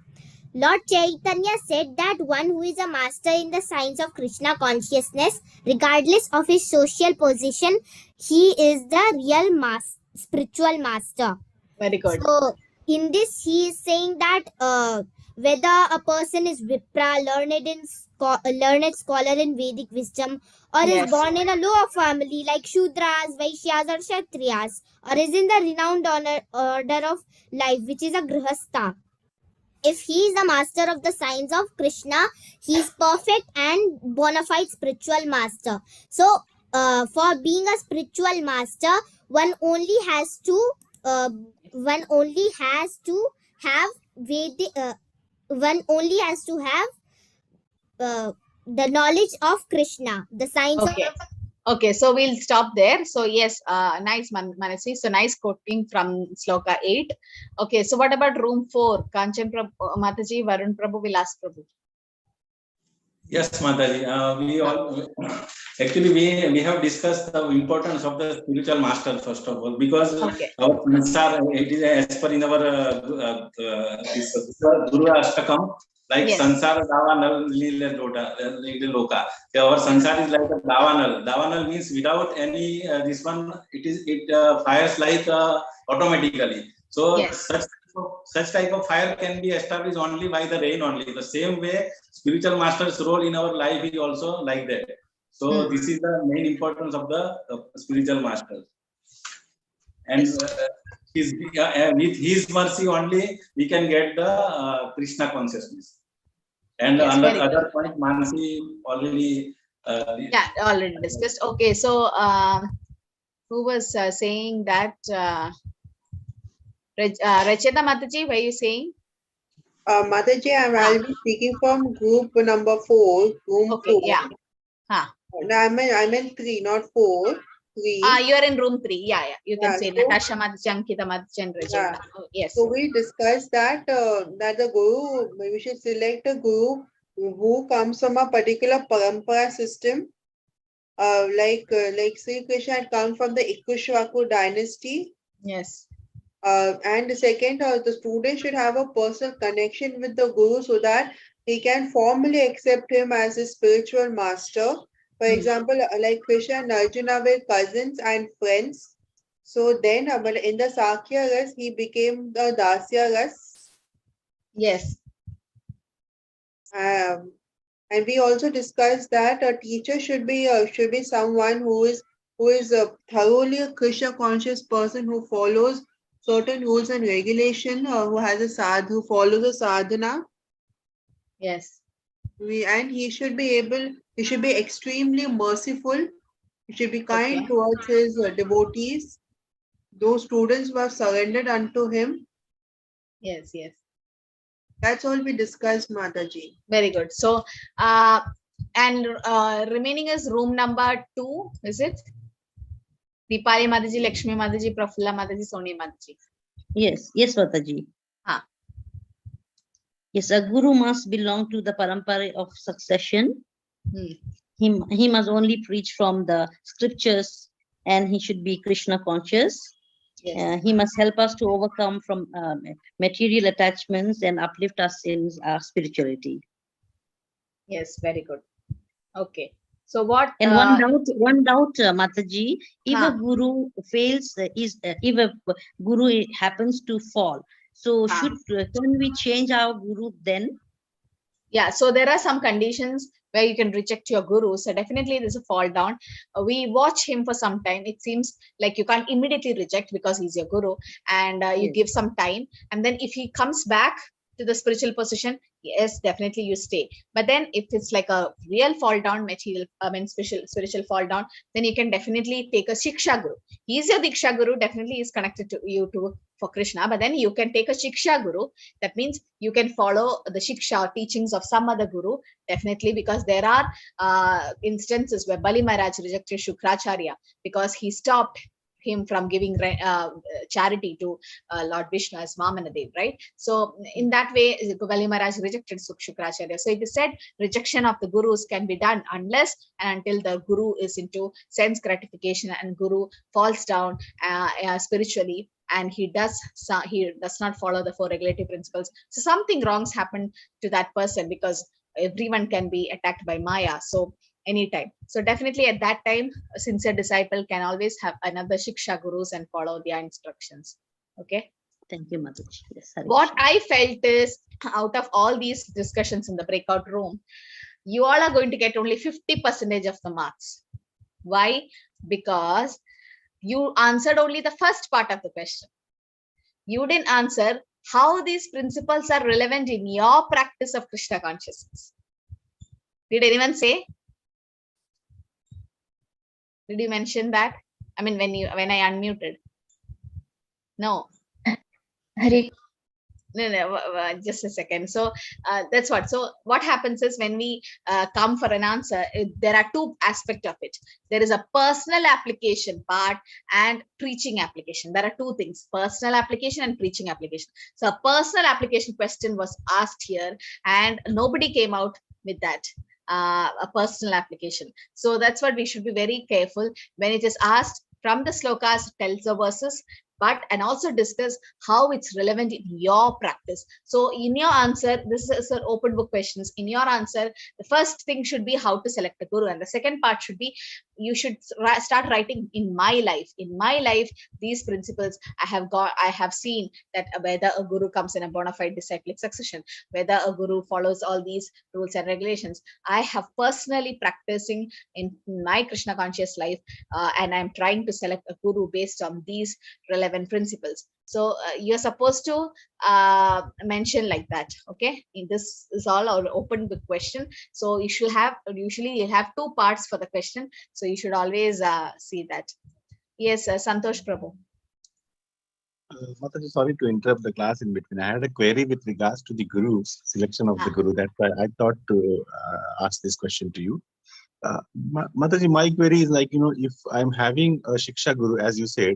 Lord Chaitanya said that one who is a master in the science of Krishna consciousness, regardless of his social position, he is the real spiritual master. Very good. So in this, he is saying that whether a person is Vipra, learned scholar in Vedic wisdom, or is born in a lower family like Shudras, Vaishyas, or Kshatriyas, or is in the renowned order of life, which is a Grihastha. If he is a master of the science of Krishna, he is perfect and bona fide spiritual master. So, for being a spiritual master, one only has to have Vedic. One only has to have the knowledge of Krishna, the science of. Okay, so we'll stop there. So yes, nice Manasi. So nice quoting from Sloka 8. Okay, so what about room 4? Kanchan Prabhu, Mataji, Varun Prabhu, Vilas Prabhu. Yes, Mataji. We have discussed the importance of the spiritual master first of all, because our sansar, it is as per in our Guru Ashtakam, like sansar davanal loka. Our sansar is like a davanal. Davanal means without any this one, it fires like automatically. So such type of fire can be established only by the rain only. The same way, spiritual master's role in our life is also like that. So this is the main importance of the spiritual master. And with his mercy only, we can get the Krishna consciousness. And other point, Manasi already. Already discussed. Okay, so who was saying that? Rachita Mataji, were you saying? Mataji, I'll be speaking from group number 4. Room 4. Yeah. No, I meant 3, not 4. 3. You are in room 3. Yeah. You can say Natasha Mataji, Ankita Mataji, and Rachita. Yes. So we discussed that that the guru, we should select a guru who comes from a particular parampara system. Like Sri Krishna had come from the Ikshvaku dynasty. Yes. And the second, the student should have a personal connection with the guru so that he can formally accept him as his spiritual master. For example, like Krishna and Arjuna were cousins and friends. So then, in the Sakya Ras, he became the Dasya Ras. Yes. And we also discussed that a teacher should be someone who is thoroughly a Krishna conscious person who follows certain rules and regulation, who has who follows a sadhana. Yes. And he should be extremely merciful. He should be kind towards his devotees, those students who have surrendered unto him. Yes. That's all we discussed, Mataji. Very good. So, and remaining is room number 2, is it? Deepali Mataji, Lakshmi Mataji, Prafulla Mataji, Soni Mataji. Yes, Mataji. Yes, a guru must belong to the parampara of succession. He must only preach from the scriptures, and he should be Krishna conscious. Yes. He must help us to overcome from material attachments and uplift us in our spirituality. Yes, very good. Okay. So what? And one doubt, Mataji, if a guru fails, if a guru happens to fall, so can we change our guru then? Yeah, so there are some conditions where you can reject your guru. So definitely there's a fall down. We watch him for some time. It seems like you can't immediately reject because he's your guru, and you give some time. And then if he comes back to the spiritual position, yes, definitely you stay. But then if it's like a real fall down, spiritual fall down, then you can definitely take a Shiksha Guru. He's your Diksha Guru, definitely is connected to you for Krishna, but then you can take a Shiksha Guru. That means you can follow the Shiksha or teachings of some other Guru, definitely, because there are instances where Bali Maharaj rejected Shukracharya because he stopped him from giving charity to Lord Vishnu as Vamanadev, right? So in that way, Bali Maharaj rejected Shukracharya. So it is said rejection of the gurus can be done unless and until the guru is into sense gratification and guru falls down spiritually, and he does not follow the 4 regulative principles. So something wrongs happen to that person, because everyone can be attacked by Maya. So anytime. So definitely at that time, a sincere disciple can always have another Shiksha Gurus and follow their instructions. Okay. Thank you, Mataji. Yes, what I felt is, out of all these discussions in the breakout room, you all are going to get only 50% of the marks. Why? Because you answered only the first part of the question. You didn't answer how these principles are relevant in your practice of Krishna consciousness. Did anyone say? Did you mention that? I mean, when I unmuted? No. Hare. No, just a second. So that's what. So what happens is, when we come for an answer, there are 2 aspects of it. There is a personal application part and preaching application. There are 2 things: personal application and preaching application. So a personal application question was asked here, and nobody came out with that. A personal application. So that's what we should be very careful when it is asked from the slokas, tells the verses, and also discuss how it's relevant in your practice. So in your answer, this is an open book questions. In your answer, the first thing should be how to select a guru, and the second part should be, you should start writing, in my life. In my life, these principles I have seen that whether a guru comes in a bona fide disciplic succession, whether a guru follows all these rules and regulations, I have personally practicing in my Krishna conscious life, and I'm trying to select a guru based on these relevant principles. So you're supposed to mention like that. Okay, this is all our open book question. So usually you have 2 parts for the question, so you should always see that. Yes, Santosh Prabhu. Mataji, sorry to interrupt the class in between. I had a query with regards to the guru's selection of the guru. That's why I thought to ask this question to you. Mataji, my query is like, if I'm having a Shiksha Guru, as you said,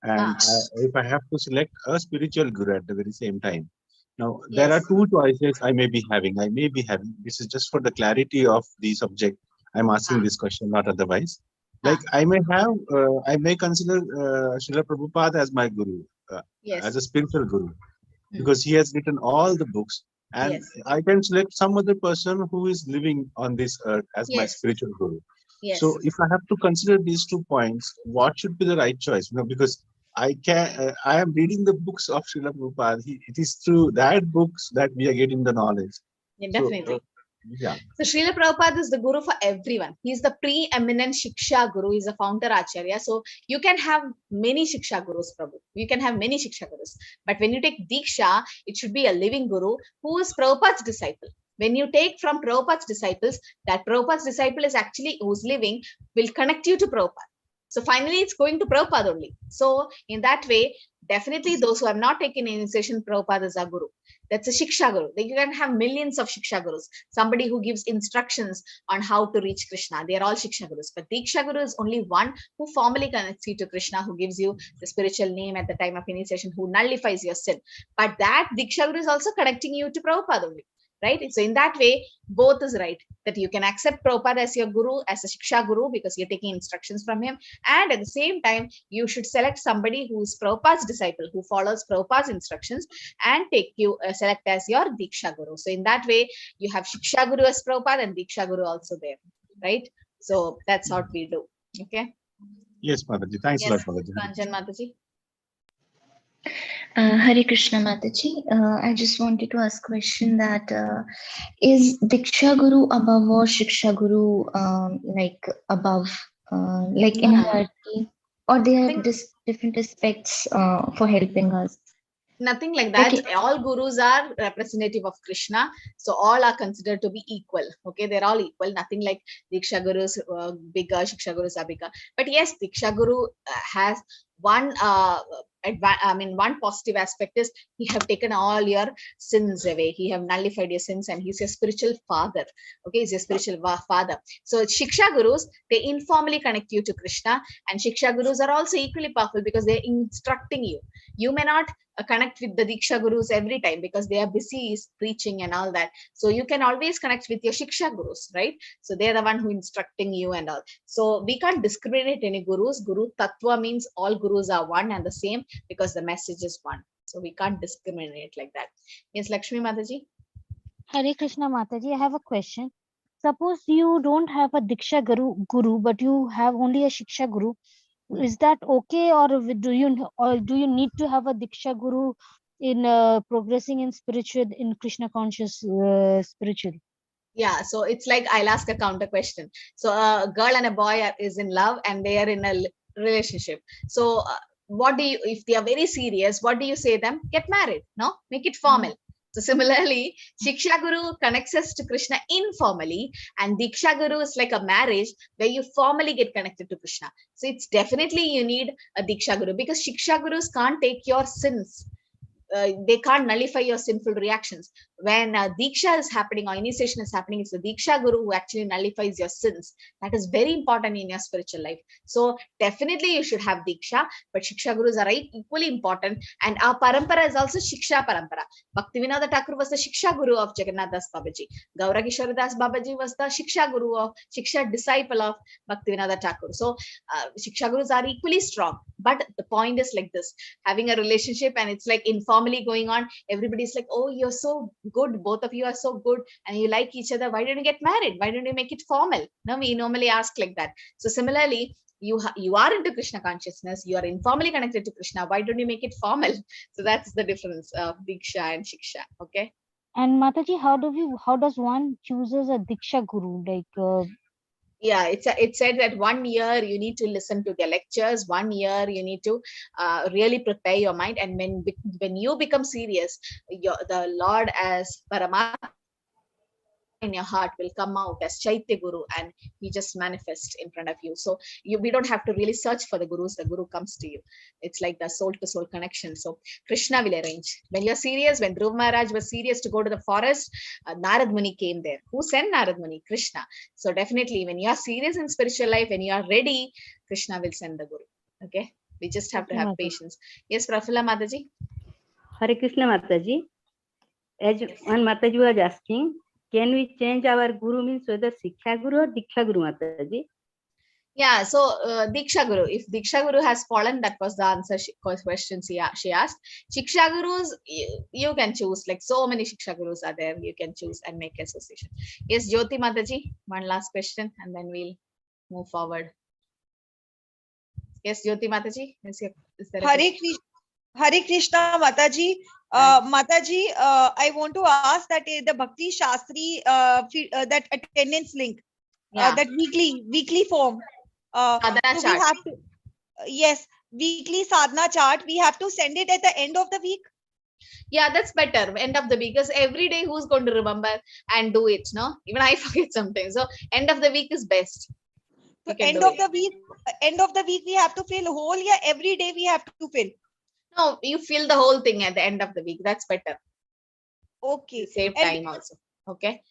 and if I have to select a spiritual guru at the very same time. Now, there are 2 choices I may be having. This is just for the clarity of the subject. I'm asking this question, not otherwise. Like, I may consider Srila Prabhupada as my guru, as a spiritual guru, because he has written all the books. And I can select some other person who is living on this earth as my spiritual guru. So if I have to consider these 2 points, what should be the right choice? Because I am reading the books of Srila Prabhupada. It is through that books that we are getting the knowledge. Yeah, definitely. So Srila Prabhupada is the guru for everyone. He's the preeminent Shiksha Guru. He's a founder Acharya. So you can have many Shiksha Gurus, Prabhu. You can have many Shiksha Gurus. But when you take Diksha, it should be a living guru who is Prabhupada's disciple. When you take from Prabhupada's disciples, that Prabhupada's disciple is actually who's living, will connect you to Prabhupada. So finally, it's going to Prabhupada only. So in that way, definitely those who have not taken initiation, Prabhupada is a guru. That's a Shiksha Guru. You can have millions of Shiksha Gurus. Somebody who gives instructions on how to reach Krishna. They are all Shiksha Gurus. But Diksha Guru is only one who formally connects you to Krishna, who gives you the spiritual name at the time of initiation, who nullifies your sin. But that Diksha Guru is also connecting you to Prabhupada only. Right? So in that way, both is right, that you can accept Prabhupada as your guru, as a Shiksha Guru, because you're taking instructions from him. And at the same time, you should select somebody who's Prabhupada's disciple, who follows Prabhupada's instructions, and select as your Diksha Guru. So in that way, you have Shiksha Guru as Prabhupada and Diksha Guru also there. Right? So that's what we do. Okay. Yes, Mataji. Thanks a lot, Mataji. Kanjan Mataji. Hare Krishna Mataji. I just wanted to ask a question that is Diksha Guru above or Shiksha Guru like above, like in hierarchy, or they have different aspects for helping us? Nothing like that. All gurus are representative of Krishna, so all are considered to be equal. Okay, they're all equal. Nothing like Diksha Gurus bigger, Shiksha Gurus are bigger. But yes, Diksha Guru has one one positive aspect is he have taken all your sins away. He have nullified your sins, and he's your spiritual father. Okay, he's your spiritual father. So Shiksha Gurus, they informally connect you to Krishna, and Shiksha Gurus are also equally powerful because they're instructing you. You may not connect with the Diksha Gurus every time because they are busy preaching and all that. So you can always connect with your Shiksha Gurus, right? So they're the one who instructing you and all. So we can't discriminate any Gurus. Guru Tattva means all Gurus are one and the same because the message is one. So we can't discriminate like that. Yes, Lakshmi Mataji. Hare Krishna Mataji, I have a question. Suppose you don't have a Diksha Guru, but you have only a Shiksha Guru. Is that okay, or do you need to have a Diksha Guru in progressing in Krishna conscious spiritual? Yeah, so it's like I'll ask a counter question. So a girl and a boy is in love and they are in a relationship. So what do you, if they are very serious, what do you say them? Get married, no? Make it formal. So similarly, Shiksha Guru connects us to Krishna informally, and Diksha Guru is like a marriage where you formally get connected to Krishna. So it's definitely you need a Diksha Guru because Shiksha Gurus can't take your sins. They can't nullify your sinful reactions. When Diksha is happening or initiation is happening, it's the Diksha Guru who actually nullifies your sins. That is very important in your spiritual life. So definitely you should have Diksha, but Shiksha Gurus are equally important. And our parampara is also Shiksha parampara. Bhaktivinoda Thakur was the Shiksha Guru of Jagannath Das Babaji. Gaura Kishore Das Babaji was the Shiksha Guru of, Shiksha disciple of Bhaktivinoda Thakur. So Shiksha Gurus are equally strong. But the point is like this, having a relationship and it's like informally going on, everybody's like, oh, you're so good, both of you are so good and you like each other, why don't you get married? Why don't you make it formal? No, we normally ask like that. So similarly, you are into Krishna consciousness, you are informally connected to Krishna, why don't you make it formal? So that's the difference of Diksha and Shiksha. Okay. And Mataji, how does one chooses a Diksha Guru? Like yeah, it said that 1 year you need to listen to the lectures, 1 year you need to really prepare your mind, and when you become serious, the Lord as Paramatma in your heart will come out as Chaitya Guru, and he just manifests in front of you. So we don't have to really search for the Gurus, the Guru comes to you. It's like the soul to soul connection. So Krishna will arrange. When you're serious, when Dhruv Maharaj was serious to go to the forest, Narad Muni came there. Who sent Narad Muni? Krishna. So definitely when you are serious in spiritual life, when you are ready, Krishna will send the Guru. Okay. We just have to have patience. Yes, Prafulla Mataji. Hare Krishna Mataji. As one Mataji was asking, can we change our Guru, means whether Shiksha Guru or Diksha Guru, Mataji? Yeah, so Diksha Guru, if Diksha Guru has fallen, that was the answer question she asked. Shiksha Gurus, you can choose, like so many Shiksha Gurus are there, you can choose and make association. Yes, Jyoti Mataji, one last question and then we'll move forward. Yes, Jyoti Mataji, is there Hare Krishna Mataji. Mataji, I want to ask that the Bhakti Shastri, that attendance link, that weekly form. So we have to, yes, weekly sadhana chart. We have to send it at the end of the week. Yeah, that's better. End of the week, because every day who's going to remember and do it? No, even I forget sometimes. So end of the week is best. So end of the week, we have to fill whole year. Every day we have to fill. No, you fill the whole thing at the end of the week. That's better. Okay. Save time also. Okay.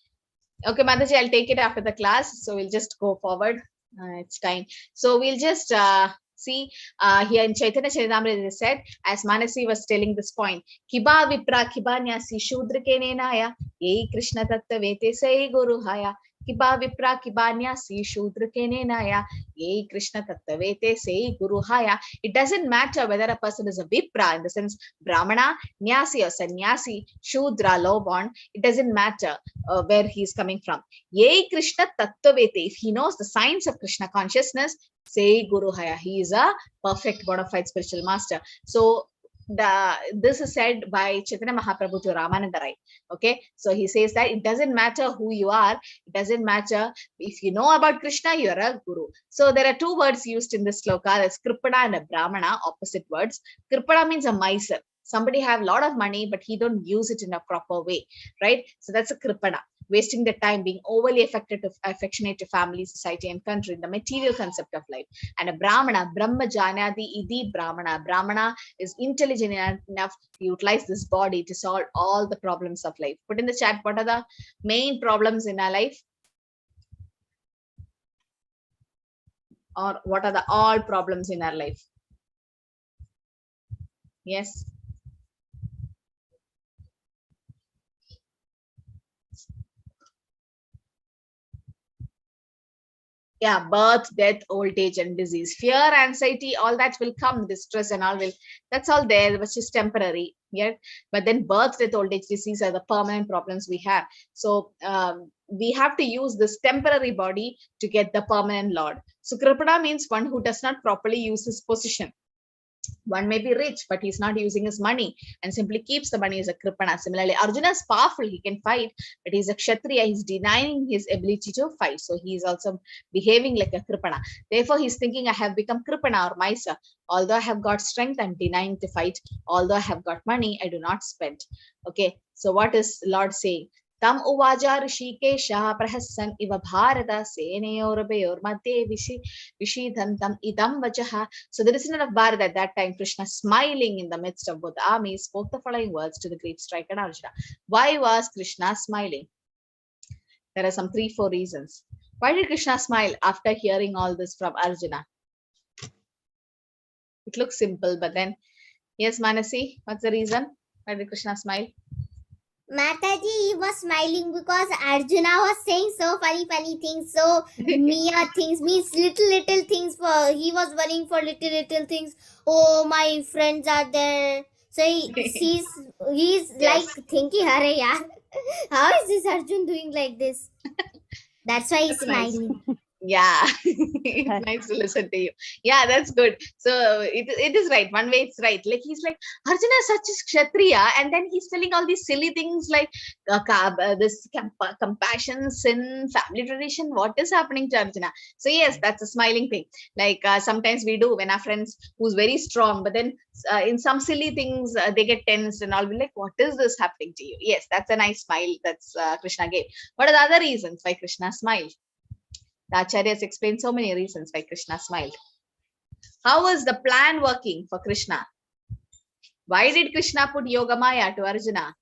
Okay, Mataji, I'll take it after the class. So we'll just go forward. It's time. So we'll just see here in Chaitanya Charitamrita, it said, as Manasi was telling this point, Kiba Vipra Kibanyasi Shudra Kenenaya, Ye Krishna Tatta Vete Sai Guru Haya, Kiba Vipra Kibanya Si Shudra Kenenaya Ye Krishna Tattavete Se Guru Haya. It doesn't matter whether a person is a Vipra, in the sense Brahmana, Nyasi or Sannyasi, Shudra, low born. It doesn't matter where he is coming from. Ye Krishna Tattavete. If he knows the science of Krishna consciousness, say Guru Haya. He is a perfect bona fide spiritual master. So this is said by Chaitanya Mahaprabhu to Ramananda Rai. Okay, so he says that it doesn't matter who you are, it doesn't matter if you know about Krishna, you are a guru. So there are two words used in this sloka, that's Kripana and a Brahmana, opposite words. Kripana means a miser. Somebody have a lot of money, but he don't use it in a proper way, right? So that's a Kripana, wasting the time, being overly affectionate to family, society, and country, the material concept of life. And a Brahmana, Brahma Janadi Idi Brahmana. Brahmana is intelligent enough to utilize this body to solve all the problems of life. Put in the chat, what are the main problems in our life? Or what are the all problems in our life? Yes. Yeah, birth, death, old age, and disease. Fear, anxiety, all that will come, distress and all will, that's all there, which is temporary. Yeah, but then birth, death, old age, disease are the permanent problems we have. So we have to use this temporary body to get the permanent Lord. So Kripana means one who does not properly use his position. One may be rich, but he's not using his money and simply keeps the money as a Kripana. Similarly, Arjuna is powerful, he can fight, but he's a Kshatriya, he's denying his ability to fight. So he's also behaving like a Kripana. Therefore, he's thinking, I have become Kripana or Maisa. Although I have got strength, I'm denying to fight. Although I have got money, I do not spend. Okay, so what is Lord saying? Tam uvaja Rishikesha prahassan iva bharata seneyor madhye vishidhantam idam vajaha. So the descendant of Bharata at that time, Krishna smiling in the midst of both armies, spoke the following words to the great striker Arjuna. Why was Krishna smiling? There are some 3-4 reasons. Why did Krishna smile after hearing all this from Arjuna? It looks simple, but then, yes, Manasi, what's the reason? Why did Krishna smile? Mataji, he was smiling because Arjuna was saying so funny things, so mere things, means little things. For he was worrying for little things. Oh, my friends are there. So he's yes, like thinking, "Arey yaar, how is this Arjun doing like this?" That's why he's smiling. Nice. Yeah, it's nice to listen to you. Yeah, that's good. So it is right. One way it's right. Like he's like, Arjuna is such a Kshatriya, and then he's telling all these silly things like this compassion, sin, family tradition. What is happening to Arjuna? So yes, that's a smiling thing. Like sometimes we do when our friends who's very strong, but then in some silly things they get tensed and all. Be like, what is this happening to you? Yes, that's a nice smile. That's Krishna gave. What are the other reasons why Krishna smiled? The Acharyas explained so many reasons why Krishna smiled. How was the plan working for Krishna? Why did Krishna put Yoga Maya to Arjuna?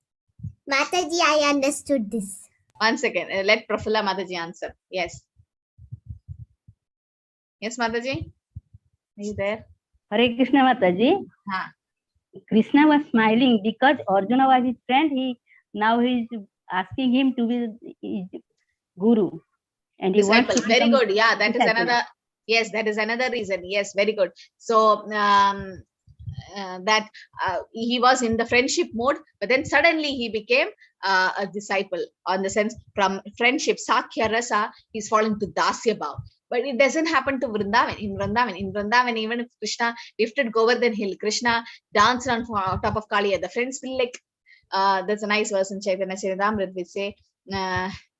Mataji, I understood this. One second. Let Prafulla Mataji answer. Yes. Yes, Mataji? Are you there? Hare Krishna, Mataji. Krishna was smiling because Arjuna was his friend. Now he is asking him to be his guru. And he wants to very good. Yeah, that is another. Yes, that is another reason. Yes, very good. So that he was in the friendship mode, but then suddenly he became a disciple. On the sense from friendship, Sakhya Rasa, he's fallen to Dasya Bhav. But it doesn't happen to Vrindavan. In Vrindavan, even if Krishna lifted Govardhan hill, Krishna danced on top of Kaliya, the friends will like. That's a nice verse in Chaitanya Charitamrita which say.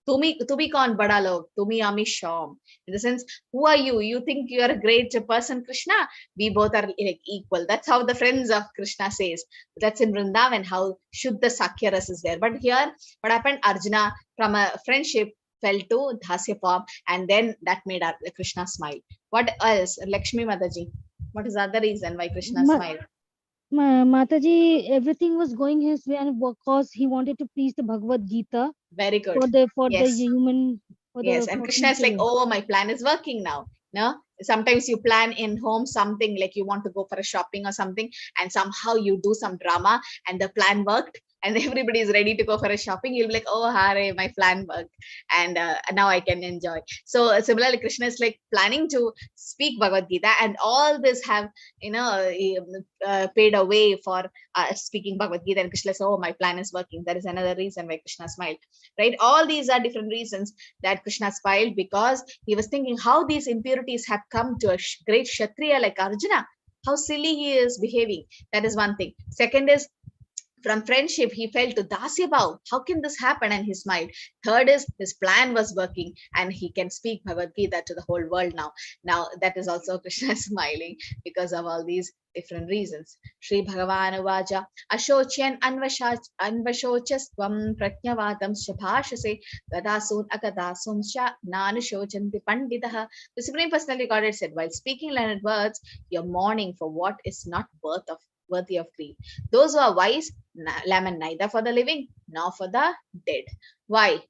Tumi kaun bada log, tumi ami sham. In the sense, who are you? You think you are a great person, Krishna? We both are like equal. That's how the friends of Krishna says. That's in Vrindavan, how Shuddha Sakya Ras is there. But here, what happened? Arjuna, from a friendship, fell to Dhasya form, and then that made Krishna smile. What else? Lakshmi Mataji, what is the other reason why Krishna smiled? Mataji, everything was going his way, and because he wanted to preach the Bhagavad Gita. Very good. For the human. Yes, and Krishna is like, oh, my plan is working now. No, sometimes you plan in home something like you want to go for a shopping or something, and somehow you do some drama, and the plan worked. and everybody is ready to go for a shopping, you'll be like, oh, hare, my plan worked, and now I can enjoy. So similarly, Krishna is like planning to speak Bhagavad Gita, and all this have, paid away for speaking Bhagavad Gita, and Krishna says, oh, my plan is working. That is another reason why Krishna smiled, right? All these are different reasons that Krishna smiled, because he was thinking how these impurities have come to a great Kshatriya like Arjuna, how silly he is behaving. That is one thing. Second is, from friendship, he fell to Dasya Bhav. How can this happen? And he smiled. Third is, his plan was working, and he can speak Bhagavad Gita to the whole world now. Now, that is also Krishna smiling because of all these different reasons. Shri Bhagavan Uvaja Ashocyan Anvashochastvam Prajnavatam Shabhashase Gadasun Akadasum Sha Nanashochanti Panditaha. The Supreme Personality Godhead said, while speaking learned words, you're mourning for what is not worthy of grief. Those who are wise lament neither for the living nor for the dead. Why?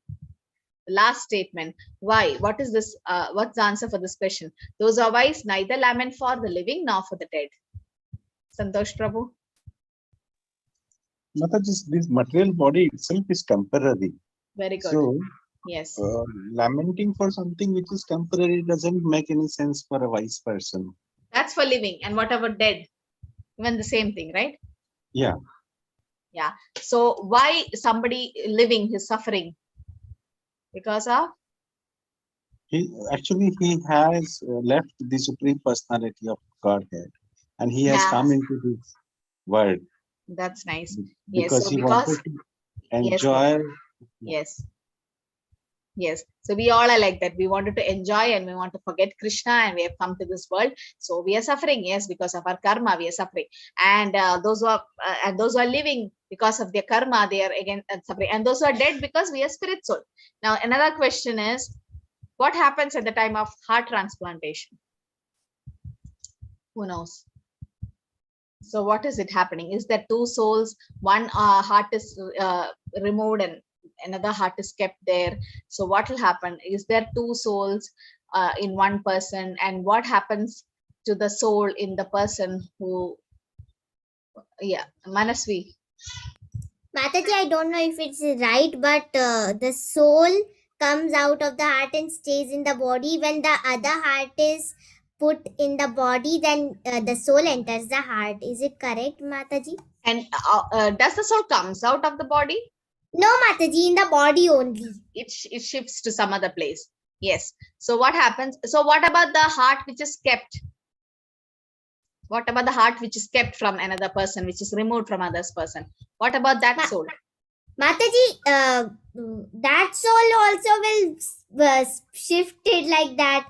The last statement. Why? What is this? What's the answer for this question? Those who are wise neither lament for the living nor for the dead. Santosh Prabhu. Mataji, this material body itself is temporary. Very good. So, yes. Lamenting for something which is temporary doesn't make any sense for a wise person. That's for living. And what about dead? Even the same thing, right? Yeah. Yeah. So why somebody living is suffering? Because of? He has left the Supreme Personality of Godhead, and he has come into this world. That's nice. Because he wanted to enjoy. Yes. So we all are like that. We wanted to enjoy and we want to forget Krishna, and we have come to this world. So we are suffering. Yes, because of our karma, we are suffering. And those who are living because of their karma, they are again suffering. And those who are dead because we are spirit soul. Now, another question is, what happens at the time of heart transplantation? Who knows? So what is it happening? Is there two souls? One heart is removed and another heart is kept there. So what will happen? Is there two souls in one person? And what happens to the soul in the person who, Manasvi. Mataji, I don't know if it's right, but the soul comes out of the heart and stays in the body. When the other heart is put in the body, then the soul enters the heart. Is it correct, Mataji? And does the soul comes out of the body? No, Mataji, in the body only. It shifts to some other place. Yes. So what happens? So what about the heart which is kept? What about the heart which is kept from another person, which is removed from another person? What about that soul? Mataji, that soul also will shift it like that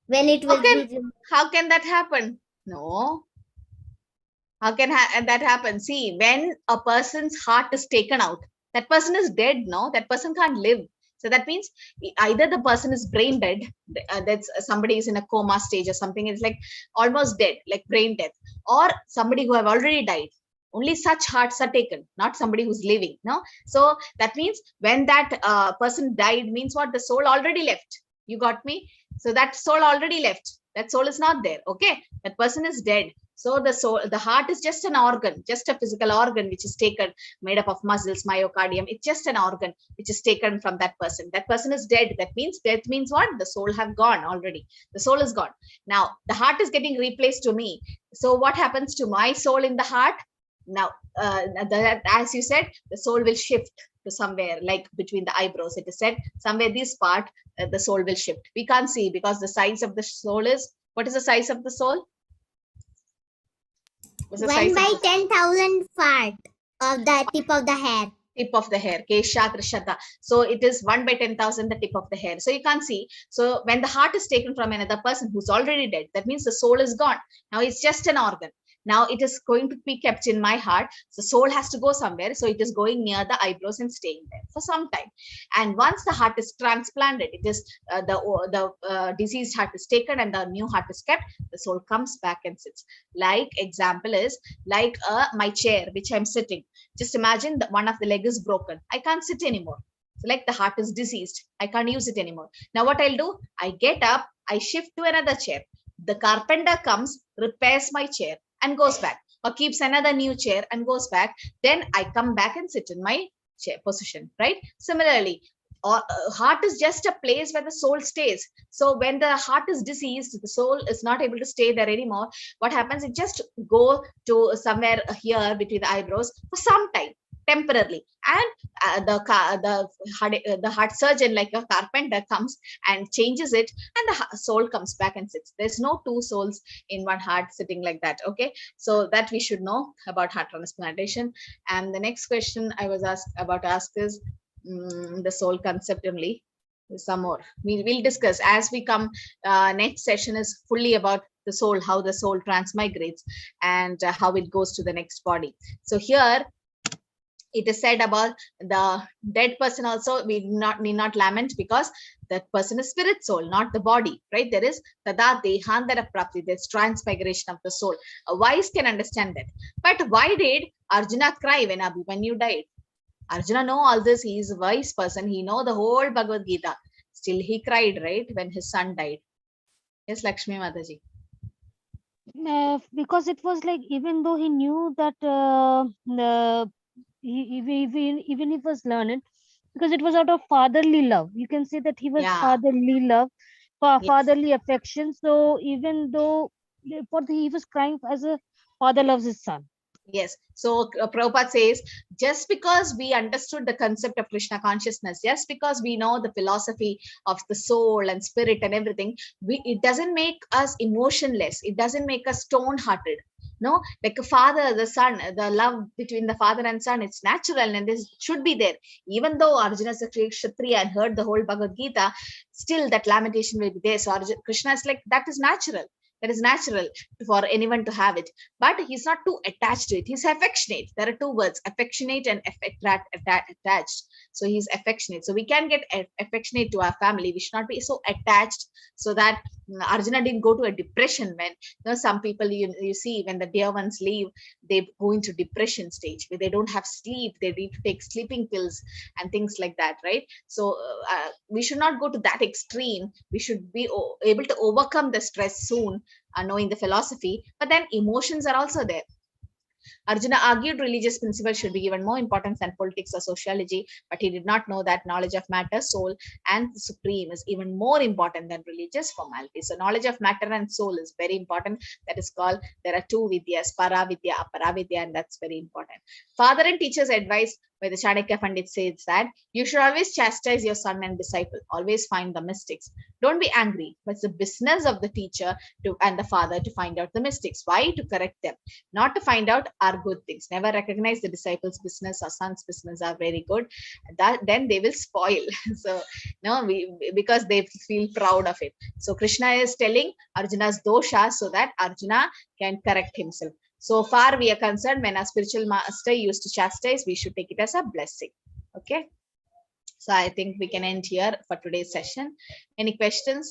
when it will be removed. How can that happen? No. How can that happen? See, when a person's heart is taken out, that person is dead, no? That person can't live. So that means either the person is brain dead, that's somebody is in a coma stage or something, it's like almost dead, like brain death, or somebody who have already died. Only such hearts are taken, not somebody who's living, no? So that means when that person died means what? The soul already left. You got me? So that soul already left. That soul is not there, okay? That person is dead. So the soul, the heart is just an organ, just a physical organ which is taken, made up of muscles, myocardium. It's just an organ which is taken from that person. That person is dead. That means death means what? The soul have gone already. The soul is gone. Now the heart is getting replaced to me. So what happens to my soul in the heart? Now, as you said, the soul will shift to somewhere like between the eyebrows. It is said somewhere this part, the soul will shift. We can't see because the size of the soul is, what is the size of the soul? 1 by 10,000 part of the tip of the hair. Tip of the hair, Kesha Trishata. So it is 1 by 10,000 the tip of the hair. So you can't see. So when the heart is taken from another person who's already dead, that means the soul is gone. Now it's just an organ. Now it is going to be kept in my heart. The soul has to go somewhere. So it is going near the eyebrows and staying there for some time. And once the heart is transplanted, it is the diseased heart is taken and the new heart is kept. The soul comes back and sits. Like example is like my chair which I'm sitting. Just imagine that one of the leg is broken. I can't sit anymore. So like the heart is diseased. I can't use it anymore. Now what I'll do? I get up. I shift to another chair. The carpenter comes, repairs my chair and goes back. or keeps another new chair and goes back, then I come back and sit in my chair position, right? Similarly, heart is just a place where the soul stays. So when the heart is diseased, the soul is not able to stay there anymore. What happens? It just go to somewhere here between the eyebrows for some time, temporarily, and the heart surgeon, like a carpenter, comes and changes it, and the soul comes back and sits. There's no two souls in one heart sitting like that. Okay, so that we should know about heart transplantation. And the next question I was about to ask is the soul concept only. Some more we'll discuss as we come. Next session is fully about the soul, how the soul transmigrates, and how it goes to the next body. So here it is said about the dead person also, we need not lament, because that person is spirit soul, not the body, right? There is tada dehandara prapti, there's transmigration of the soul. A wise can understand that. But why did Arjuna cry when Abhimanyu died? Arjuna know all this, he is a wise person, he know the whole Bhagavad Gita. Still he cried, right, when his son died. Yes, Lakshmi Mataji. Because it was like, even though he knew that even he was learned, because it was out of fatherly love. You can say that he was fatherly love, fatherly affection. So even though he was crying as a father loves his son. Yes. So Prabhupada says, just because we understood the concept of Krishna consciousness, just because we know the philosophy of the soul and spirit and everything, it doesn't make us emotionless. It doesn't make us stone-hearted. No, like a father, the son, the love between the father and son, it's natural and this should be there. Even though Arjuna is a Kshatriya and heard the whole Bhagavad Gita, still that lamentation will be there. So Krishna is like, that is natural. That is natural for anyone to have it, but he's not too attached to it. He's affectionate. There are two words, affectionate and attached. So he's affectionate. So we can get affectionate to our family. We should not be so attached, so that Arjuna didn't go to a depression. When some people you see, when the dear ones leave, they go into depression stage where they don't have sleep. They need to take sleeping pills and things like that, right? So we should not go to that extreme. We should be able to overcome the stress soon, knowing the philosophy, but then emotions are also there. Arjuna argued religious principles should be given more importance than politics or sociology, but he did not know that knowledge of matter, soul, and the supreme is even more important than religious formalities. So knowledge of matter and soul is very important. That is called, there are two vidyas, Paravidya, Aparavidya, and that's very important. Father and teacher's advice, where the Chanakya Pandit says that you should always chastise your son and disciple, always find the mistakes. Don't be angry, but it's the business of the teacher and the father to find out the mistakes. Why? To correct them, not to find out our good things. Never recognize the disciple's business or son's business are very good. Then they will spoil. So no, because they feel proud of it. So Krishna is telling Arjuna's dosha so that Arjuna can correct himself. So far we are concerned, when a spiritual master used to chastise, we should take it as a blessing. Okay. So I think we can end here for today's session. Any questions?